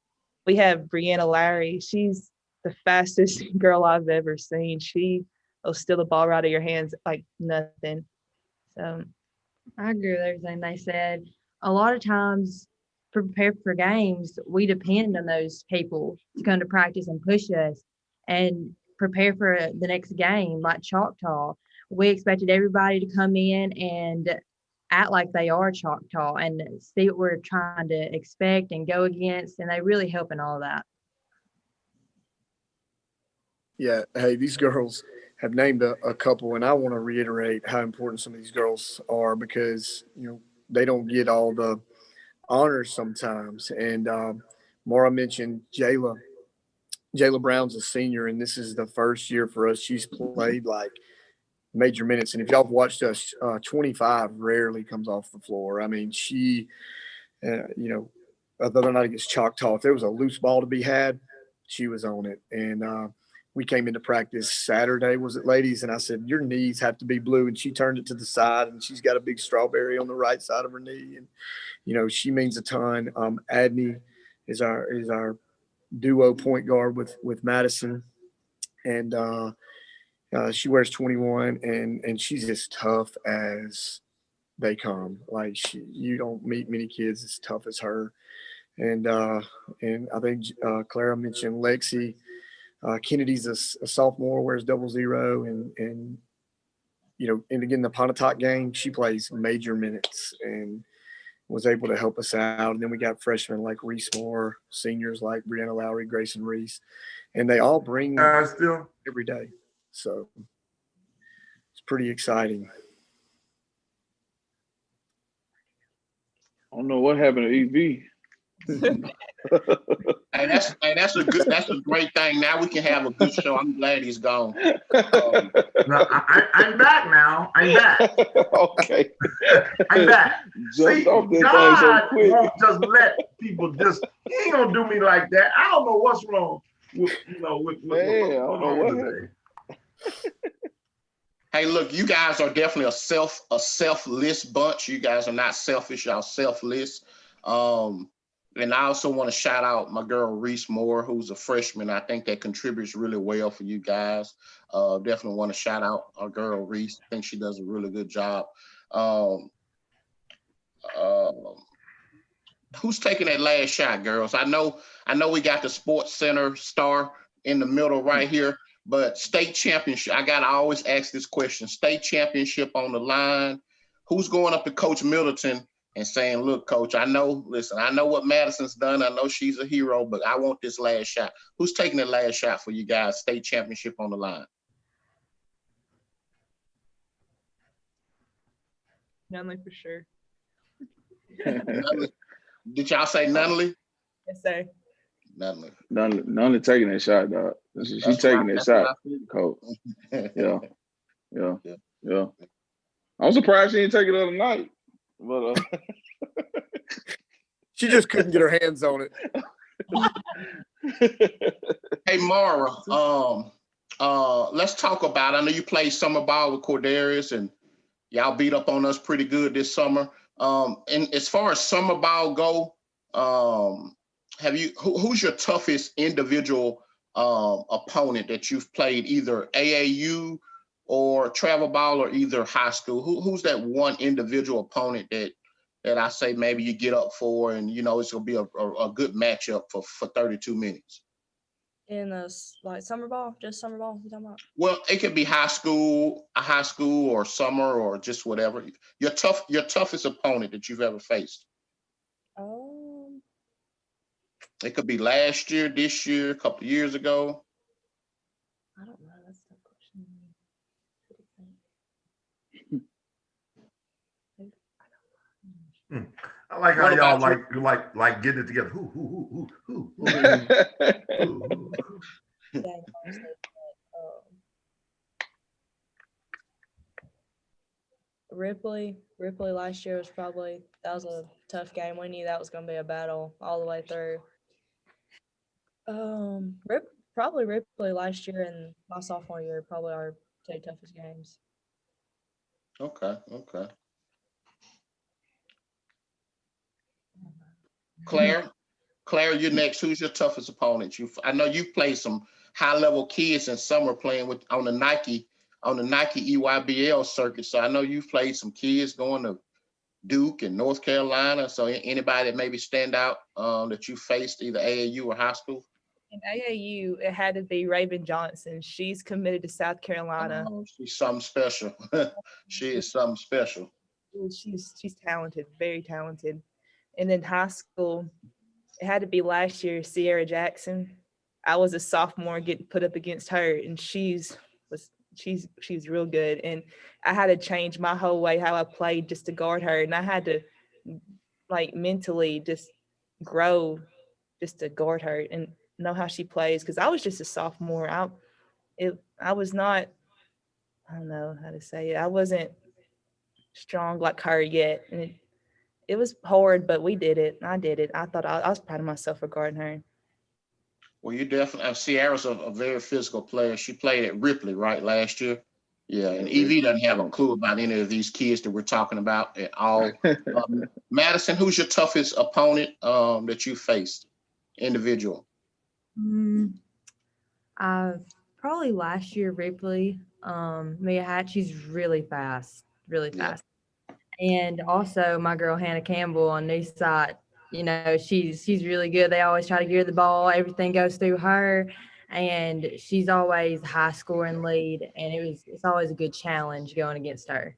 We have Brianna Lowry. She's the fastest girl I've ever seen. She will steal the ball right out of your hands like nothing. So I agree with everything they said. A lot of times, prepare for games, we depend on those people to come to practice and push us and prepare for the next game, like Choctaw. We expected everybody to come in and act like they are Choctaw and see what we're trying to expect and go against, and they really help in all of that. Yeah, hey, these girls have named a couple, and I want to reiterate how important some of these girls are because they don't get all the honors sometimes. And Maura mentioned Jayla Brown's a senior, and this is the first year for us. She's played like major minutes, and if y'all have watched us, 25 rarely comes off the floor. I mean, she, other than night against Choctaw, if there was a loose ball to be had, she was on it. And we came into practice Saturday, was it, ladies? And I said, your knees have to be blue. And she turned it to the side, and she's got a big strawberry on the right side of her knee. And, she means a ton. Adney is our duo point guard with Madison. And she wears 21, and she's as tough as they come. Like you don't meet many kids as tough as her. And I think Clara mentioned Lexi. Kennedy's a sophomore, wears 00, and again the Pontotoc game, she plays major minutes and was able to help us out. And then we got freshmen like Reese Moore, seniors like Brianna Lowry, Grayson Reese, and they all bring still every day. So it's pretty exciting. I don't know what happened to EV. Hey, that's a great thing. Now we can have a good show. I'm glad he's gone. No, I'm back now. I'm back. Okay. I'm back. Jumped See, off this God thing so quick. won't just let people he ain't gonna do me like that. I don't know what's wrong with Man, I don't know what today. Hey, look, you guys are definitely a selfless bunch. You guys are not selfish. Y'all selfless. And I also want to shout out my girl Reese Moore, who's a freshman. I think that contributes really well for you guys. Definitely want to shout out our girl Reese. I think she does a really good job. Who's taking that last shot, girls? I know we got the Sports Center star in the middle right here, but state championship. I always ask this question: state championship on the line. Who's going up to Coach Middleton and saying, look, Coach, I know what Madison's done. I know she's a hero, but I want this last shot. Who's taking the last shot for you guys? State championship on the line. Nunley for sure. Nunley. Did y'all say Nunley? Yes, sir. Nunley. None taking that shot, dog. She taking that shot, coach. Yeah. Yeah. I'm surprised she didn't take it the other night. But she just couldn't get her hands on it. Hey, Mara, let's talk about, I know you played summer ball with Cordarius and y'all beat up on us pretty good this summer. And as far as summer ball go, who's your toughest individual opponent that you've played, either AAU or travel ball or either high school? Who's that one individual opponent that I say maybe you get up for and it's gonna be a good matchup for 32 minutes? In like summer ball, just summer ball you talking about? Well, it could be a high school or summer or just whatever. Your toughest opponent that you've ever faced. It could be last year, this year, a couple of years ago. I don't know. That's a tough question. I like how y'all like getting it together. Who? Ripley last year that was a tough game. We knew that was going to be a battle all the way through. Probably Ripley last year and my sophomore year, probably our two toughest games. Okay. Claire, you're next. Who's your toughest opponent? I know you've played some high-level kids in summer playing on the Nike EYBL circuit. So I know you've played some kids going to Duke and North Carolina. So anybody that maybe stand out that you faced either AAU or high school? In AAU, it had to be Raven Johnson. She's committed to South Carolina. Oh, she's something special. She is something special. She's talented, very talented. And in high school, it had to be last year, Sierra Jackson. I was a sophomore getting put up against her, and she's real good. And I had to change my whole way how I played just to guard her. And I had to mentally just grow just to guard her and know how she plays. Because I was just a sophomore. I was not, I don't know how to say it. I wasn't strong like her yet. And it was hard, but we did it. I did it. I thought I was proud of myself for guarding her. Well, you definitely, Sierra's a very physical player. She played at Ripley, right, last year? Yeah, and Evie doesn't have a clue about any of these kids that we're talking about at all. Madison, who's your toughest opponent that you faced, individual? Probably last year, Ripley. Mia Hatch, she's really fast. Yeah. And also my girl Hannah Campbell on New Site, she's really good. They always try to give her the ball. Everything goes through her, and she's always high scoring lead. And it's always a good challenge going against her.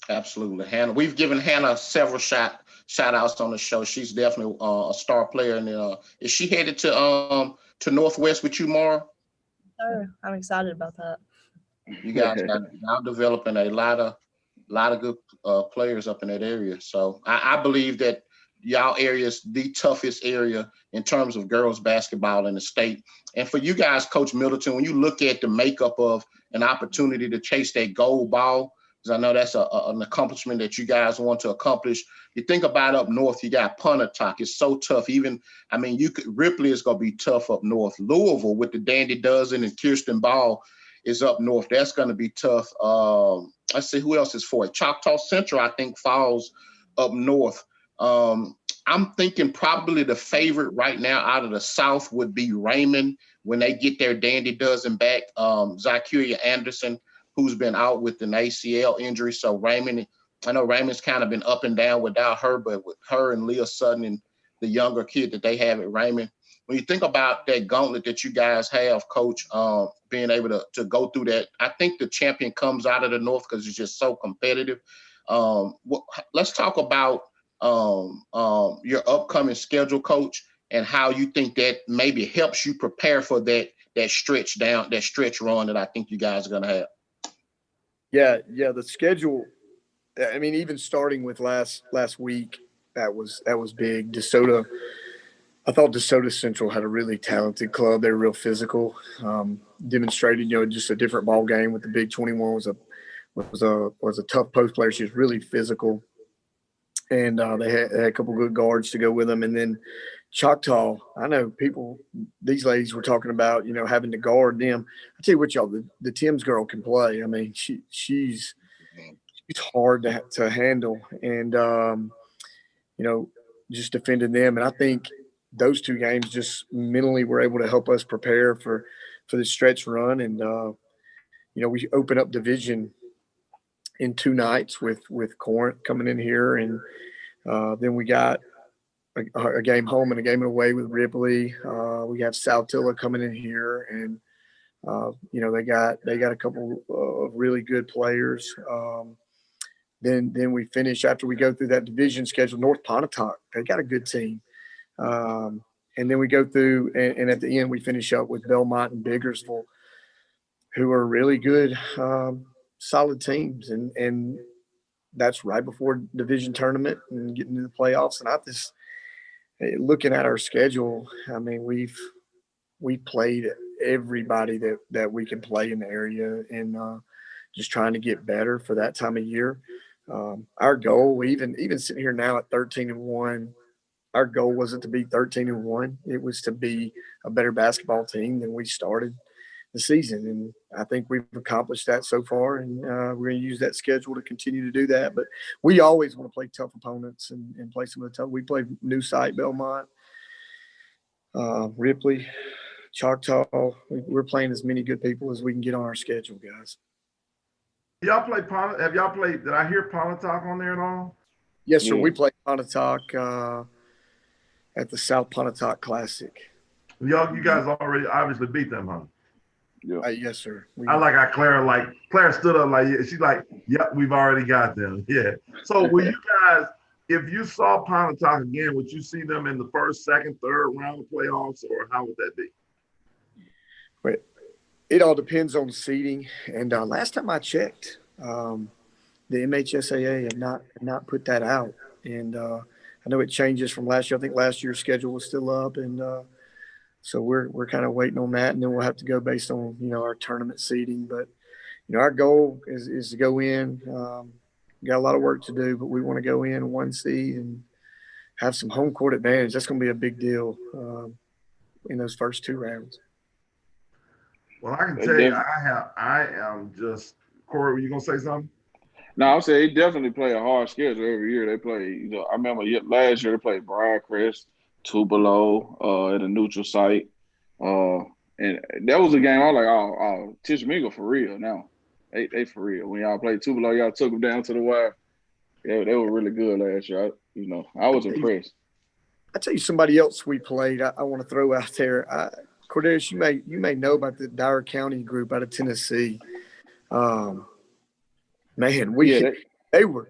Absolutely, Hannah. We've given Hannah several shout outs on the show. She's definitely a star player. And is she headed to Northwest with you, Mara? Sure, I'm excited about that. You guys are now developing a lot of good players up in that area. So I believe that y'all area is the toughest area in terms of girls basketball in the state. And for you guys, Coach Middleton, when you look at the makeup of an opportunity to chase that gold ball, because I know that's an accomplishment that you guys want to accomplish. You think about up north, you got Pontotoc. It's so tough. Ripley is going to be tough up north. Louisville with the Dandy Dozen and Kirsten Ball is up north. That's going to be tough. Let's see who else is for it. Choctaw Central, I think, falls up north. I'm thinking probably the favorite right now out of the South would be Raymond when they get their Dandy Dozen back. Zykeria Anderson, who's been out with an ACL injury. So Raymond, I know Raymond's kind of been up and down without her, but with her and Leah Sutton and the younger kid that they have at Raymond, when you think about that gauntlet that you guys have, Coach, being able to go through that, I think the champion comes out of the North because it's just so competitive. Let's talk about your upcoming schedule, Coach, and how you think that maybe helps you prepare for that stretch run that I think you guys are going to have. Yeah, the schedule I mean, even starting with last week, that was big. DeSoto, I thought DeSoto Central had a really talented club. They were real physical, demonstrated, just a different ball game. With the Big 21 was a tough post player. She was really physical, and they had a couple good guards to go with them. And then Choctaw, I know these ladies were talking about, having to guard them. I tell you what, y'all, the Tim's girl can play. I mean, she's hard to handle, and just defending them. And I think those two games just mentally were able to help us prepare for the stretch run. And we open up division in 2 nights with Corinth coming in here, and then we got a game home and a game away with Ripley. We have Saltillo coming in here, and they got a couple of really good players. Then we finish after we go through that division schedule. North Pontotoc, they got a good team, and then we go through, and at the end we finish up with Belmont and Biggersville, who are really good, solid teams, and that's right before division tournament and getting to the playoffs. And I just looking at our schedule, I mean, we played everybody that we can play in the area, and just trying to get better for that time of year. Our goal, even sitting here now at 13-1, our goal wasn't to be 13-1. It was to be a better basketball team than we started the season. And I think we've accomplished that so far. And we're going to use that schedule to continue to do that. But we always want to play tough opponents and play some of the tough. We played New Site, Belmont, Ripley, Choctaw. We're playing as many good people as we can get on our schedule, guys. Y'all play have y'all played? Did I hear Pontotoc on there at all? Yes, sir. We played Pontotoc at the South Pontotoc Classic. You guys already obviously beat them, huh? Yeah. Yes, sir. I like how Claire stood up she's like, yep, we've already got them. Yeah. So will you guys, if you saw Pontotoc again, would you see them in the first, second, third round of playoffs, or how would that be? Wait. It all depends on seeding. And last time I checked, the MHSAA have not put that out. And I know it changes from last year. I think last year's schedule was still up, and so we're kind of waiting on that. And then we'll have to go based on our tournament seeding. But our goal is to go in. We got a lot of work to do, but we want to go in 1 seed and have some home court advantage. That's going to be a big deal in those first 2 rounds. Well, I can tell you, I am just, Corey, were you going to say something? No, I'm saying they definitely play a hard schedule every year. They play, I remember last year they played Briarcrest, Tupelo, at a neutral site. And that was a game I was like, oh, Tishmingo for real now. They for real. When y'all played Tupelo, y'all took them down to the wire. Yeah, they were really good last year. I was impressed. I tell you somebody else we played I want to throw out there. Cordelius, you may know about the Dyer County group out of Tennessee. Man, they were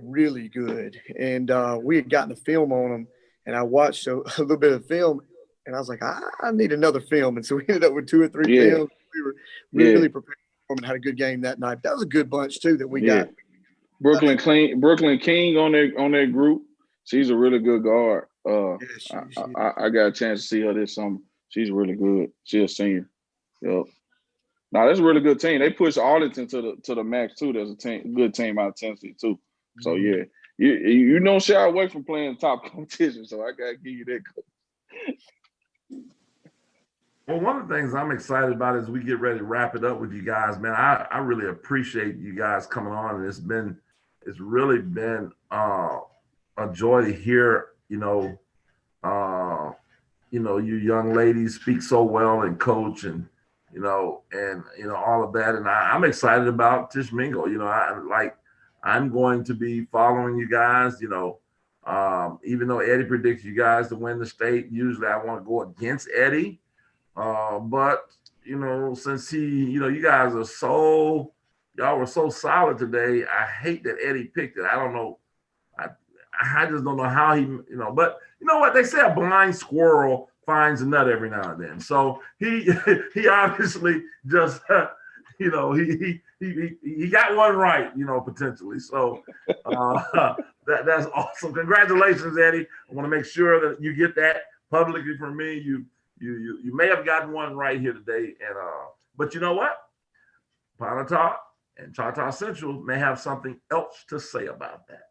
really good, and we had gotten a film on them, and I watched a little bit of film, and I was like, I need another film, and so we ended up with 2 or 3 films. We were really prepared for them and had a good game that night. That was a good bunch too that we got. Brooklyn King on their group. She's a really good guard. I got a chance to see her this summer. She's really good. She's a senior. Yep. Now that's a really good team. They push Arlington to the max too. There's a good team out of Tennessee too. So yeah, you don't shy away from playing top competition. So I gotta give you that. Well, one of the things I'm excited about as we get ready to wrap it up with you guys, man, I really appreciate you guys coming on, and it's really been a joy to hear, you young ladies speak so well and coach and all of that. And I'm excited about Tishmingo. I'm going to be following you guys, even though Eddie predicts you guys to win the state. Usually I want to go against Eddie. But since you guys y'all were so solid today, I hate that Eddie picked it. I don't know. I just don't know how but you know what? They say a blind squirrel finds a nut every now and then. So he obviously just he got one right, potentially. So that's awesome. Congratulations, Eddie. I want to make sure that you get that publicly from me. You may have gotten one right here today, and but you know what? Panata and Chata Central may have something else to say about that.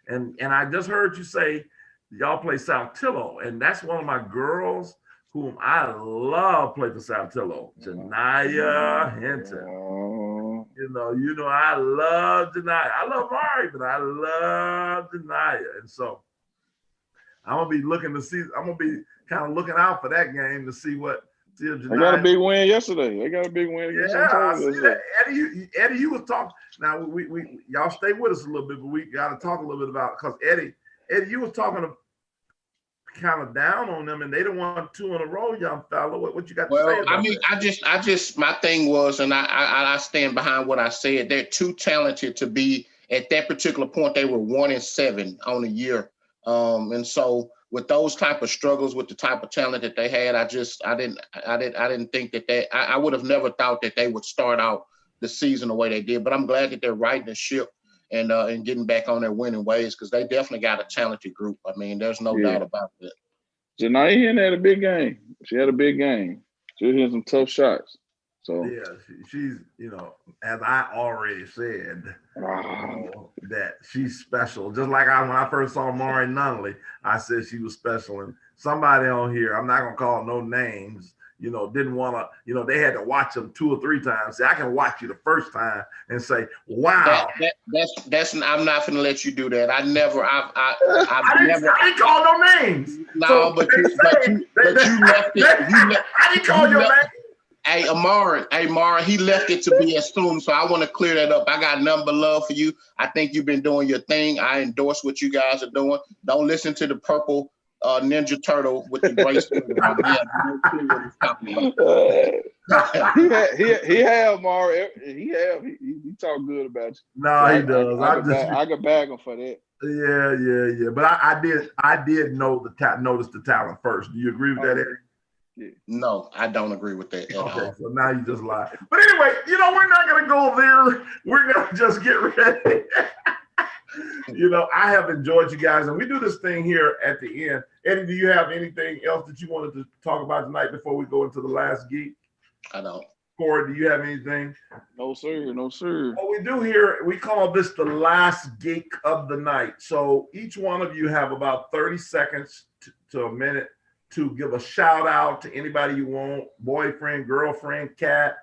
And I just heard you say y'all play Saltillo, and that's one of my girls whom I love play for Saltillo, Janaya Hinton. I love Janaya. I love Mari, but I love Janaya. And so I'm gonna be looking to see, I'm gonna be kind of looking out for that game to see what They got a big win yesterday. They got a big win against I see that. Eddie, you was talking. Now we y'all stay with us a little bit, but we got to talk a little bit about, because Eddie, you was talking kind of down on them, and they don't want 2 in a row, young fella. What you got to say about that? I just my thing was, and I stand behind what I said. They're too talented to be at that particular point. They were 1-7 on the year, and so with those type of struggles, with the type of talent that they had, I didn't think that I would have never thought that they would start out the season the way they did. But I'm glad that they're riding the ship and getting back on their winning ways, because they definitely got a talented group. I mean, there's no doubt about that. Janai had a big game. She had a big game. She hit some tough shots. So yeah, she's as I already said, that she's special. Just like when I first saw Mari Nunley, I said she was special. And somebody on here, I'm not gonna call no names, didn't want to, they had to watch them 2 or 3 times. See, I can watch you the first time and say, wow. That's I'm not gonna let you do that. I didn't call no names. No, so but you left it. I didn't call your name. Hey, Mara, he left it to be assumed. So I want to clear that up. I got nothing but love for you. I think you've been doing your thing. I endorse what you guys are doing. Don't listen to the purple Ninja Turtle with the gray sweater on. He have Mara. He talk good about you. No, he does. I could bag him for that. Yeah. But I did notice the talent first. Do you agree with that, Eddie? Yeah. No, I don't agree with that at all. So now you just lied. But anyway, we're not going to go there. We're going to just get ready. I have enjoyed you guys, and we do this thing here at the end. Eddie, do you have anything else that you wanted to talk about tonight before we go into the last geek? I don't. Corey, do you have anything? No, sir. What we do here, we call this the last geek of the night. So each one of you have about 30 seconds to a minute to give a shout out to anybody you want: boyfriend, girlfriend, cat,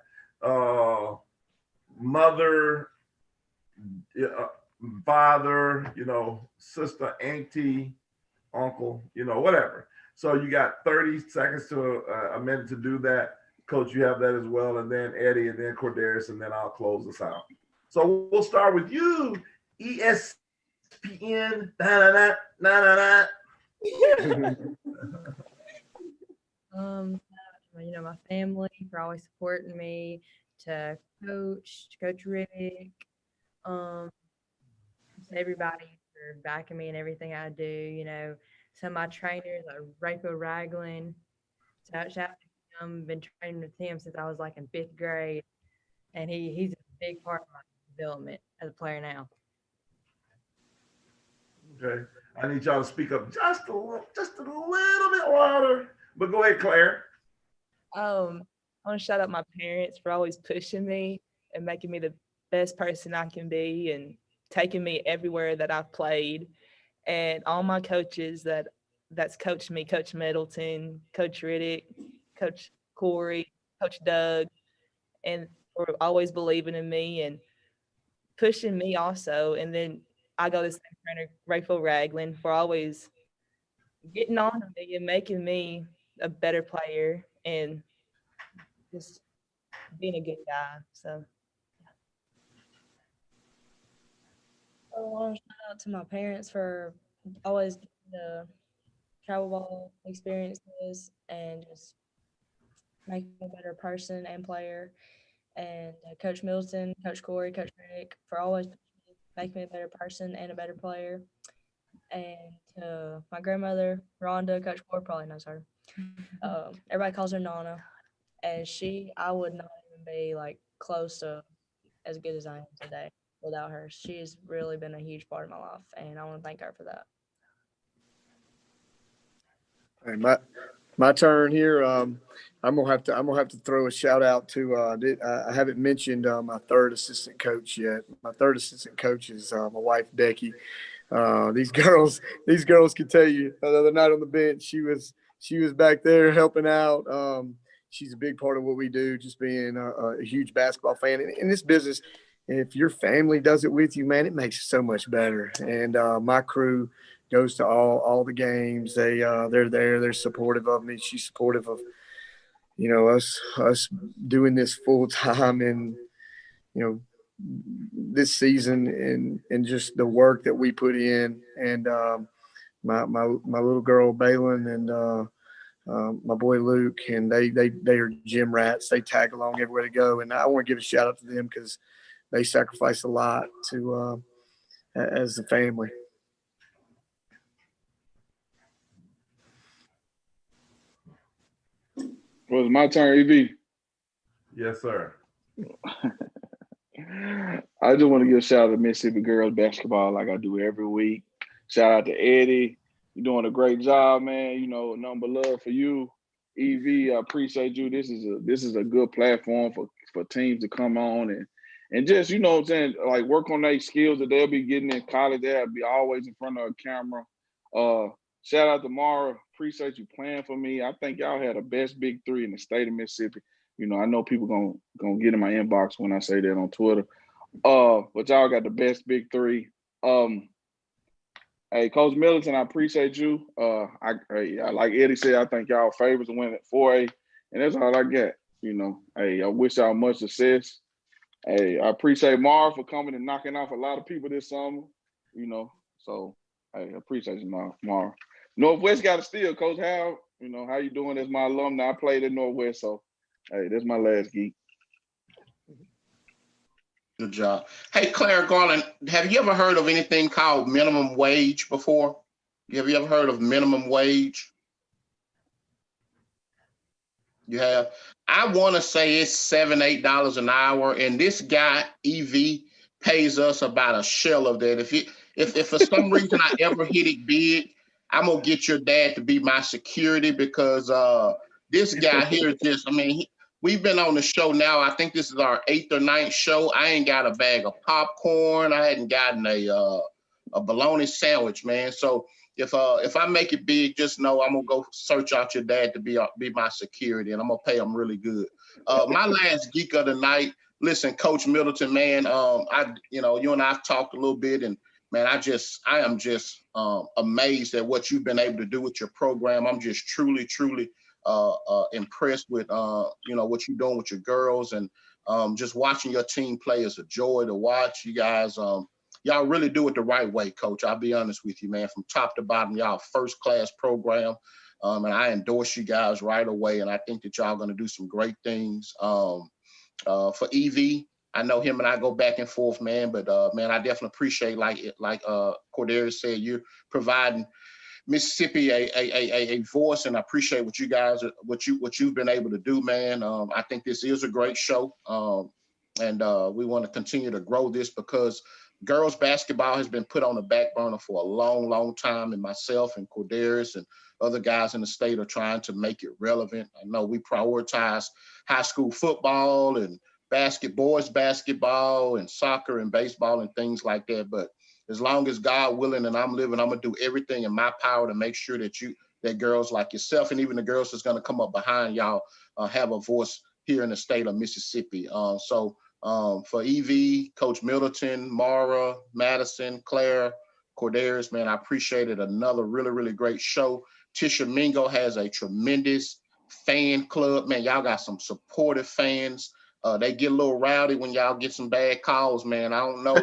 mother, father, sister, auntie, uncle, whatever. So you got 30 seconds to a minute to do that. Coach, you have that as well. And then Eddie, and then Cordarius, and then I'll close this out. So we'll start with you, ESPN. My family for always supporting me, to Coach Rick, everybody for backing me in everything I do. Some of my trainers, like Rafa Ragland, shout out to him. Been training with him since I was like in 5th grade, and he's a big part of my development as a player now. Okay, I need y'all to speak up just a little bit louder. But go ahead, Claire. I want to shout out my parents for always pushing me and making me the best person I can be, and taking me everywhere that I've played, and all my coaches that's coached me: Coach Middleton, Coach Riddick, Coach Corey, Coach Doug, and for always believing in me and pushing me also. And then I go to the same trainer, Rachel Ragland, for always getting on me and making me a better player and just being a good guy. So I want to shout out to my parents for always giving the travel ball experiences and just making me a better person and player. And Coach Middleton, Coach Corey, Coach Rick for always making me a better person and a better player. And my grandmother, Rhonda, Coach Corey probably knows her. Everybody calls her Nana. and I would not even be like close to as good as I am today without her. She's really been a huge part of my life, and I want to thank her for that. Hey, my turn here. I'm gonna have to throw a shout out to. I haven't mentioned my third assistant coach yet. My third assistant coach is my wife Becky. These girls can tell you. The other night on the bench, she was back there helping out. She's a big part of what we do. Just being a huge basketball fan in this business. If your family does it with you, man, it makes it so much better. And my crew goes to all the games. They're there. They're supportive of me. She's supportive of us doing this full time and this season and just the work that we put in. And my little girl Balin and my boy Luke, and they are gym rats. They tag along everywhere they go, and I want to give a shout out to them because they sacrifice a lot to as a family. Well, it's my turn, EV. Yes, sir. I just want to give a shout out to Mississippi girls basketball like I do every week. Shout out to Eddie. You're doing a great job, man. Nothing but love for you. EV, I appreciate you. This is a good platform for teams to come on and just, what I'm saying, like work on their skills that they'll be getting in college. They'll be always in front of a camera. Shout out to Mara. Appreciate you playing for me. I think y'all had the best big three in the state of Mississippi. I know people gonna get in my inbox when I say that on Twitter. But y'all got the best big three. Hey, Coach Middleton, I appreciate you. Like Eddie said, I think y'all favorites to win at 4A, and that's all I got. Hey, I wish y'all much success. Hey, I appreciate Marv for coming and knocking off a lot of people this summer. So hey, I appreciate you, Marv. Northwest got to steal, Coach Howard. How you doing as my alumni? I played at Northwest, so hey, that's my last geek. Good job. Hey, Claire Garland, have you ever heard of anything called minimum wage before? Have you ever heard of minimum wage? You have? I want to say it's $7, $8 an hour, and this guy EV pays us about a shell of that. If for some reason I ever hit it big, I'm gonna get your dad to be my security because this guy here is just, we've been on the show now. I think this is our 8th or 9th show. I ain't got a bag of popcorn. I hadn't gotten a bologna sandwich, man. So if I make it big, just know I'm gonna go search out your dad to be my security, and I'm gonna pay him really good. My last geek of the night. Listen, Coach Middleton, man. You and I've talked a little bit, and man, I am just amazed at what you've been able to do with your program. I'm just truly impressed with what you're doing with your girls, and just watching your team play is a joy to watch. You guys, y'all really do it the right way, Coach. I'll be honest with you, man. From top to bottom, y'all first class program, and I endorse you guys right away. And I think that y'all going to do some great things. For EV, I know him and I go back and forth, man. But man, I definitely appreciate like Cordarius said, you're providing Mississippi a voice, and I appreciate what you guys what you've been able to do, man. I think this is a great show, and we want to continue to grow this because girls basketball has been put on the back burner for a long time, and myself and Cordarius and other guys in the state are trying to make it relevant. I know we prioritize high school football and boys basketball and soccer and baseball and things like that, but as long as God willing and I'm living, I'm gonna do everything in my power to make sure that girls like yourself and even the girls that's gonna come up behind y'all have a voice here in the state of Mississippi. For EV, Coach Middleton, Mara, Madison, Claire, Cordarius, man, I appreciated another really great show. Tisha Mingo has a tremendous fan club. Man, y'all got some supportive fans. They get a little rowdy when y'all get some bad calls, man. I don't know,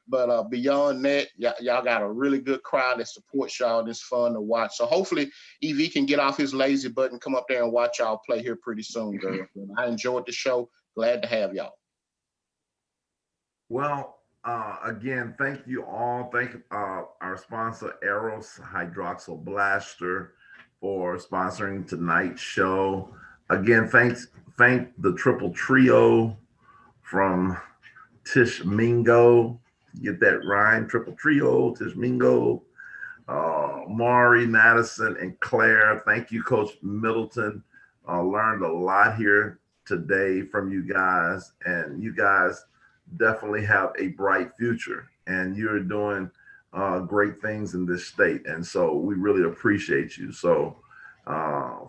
but beyond that, y'all got a really good crowd that supports y'all. And it's fun to watch. So hopefully EV can get off his lazy butt and come up there and watch y'all play here pretty soon, girl. I enjoyed the show. Glad to have y'all. Well, again, thank you all. Thank our sponsor, Eros Hydroxyl Blaster, for sponsoring tonight's show. Again, thank the triple trio from Tish Mingo. Get that rhyme, triple trio, Tish Mingo, Maury, Madison, and Claire. Thank you, Coach Middleton. Learned a lot here today from you guys, and you guys definitely have a bright future, and you're doing great things in this state, and so we really appreciate you. So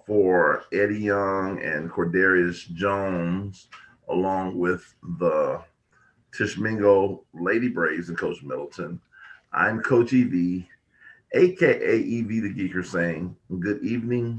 for Eddie Young and Cordarius Jones, along with the Tishmingo Lady Braves and Coach Middleton, I'm Coach EV, aka EV the Geeker, saying good evening,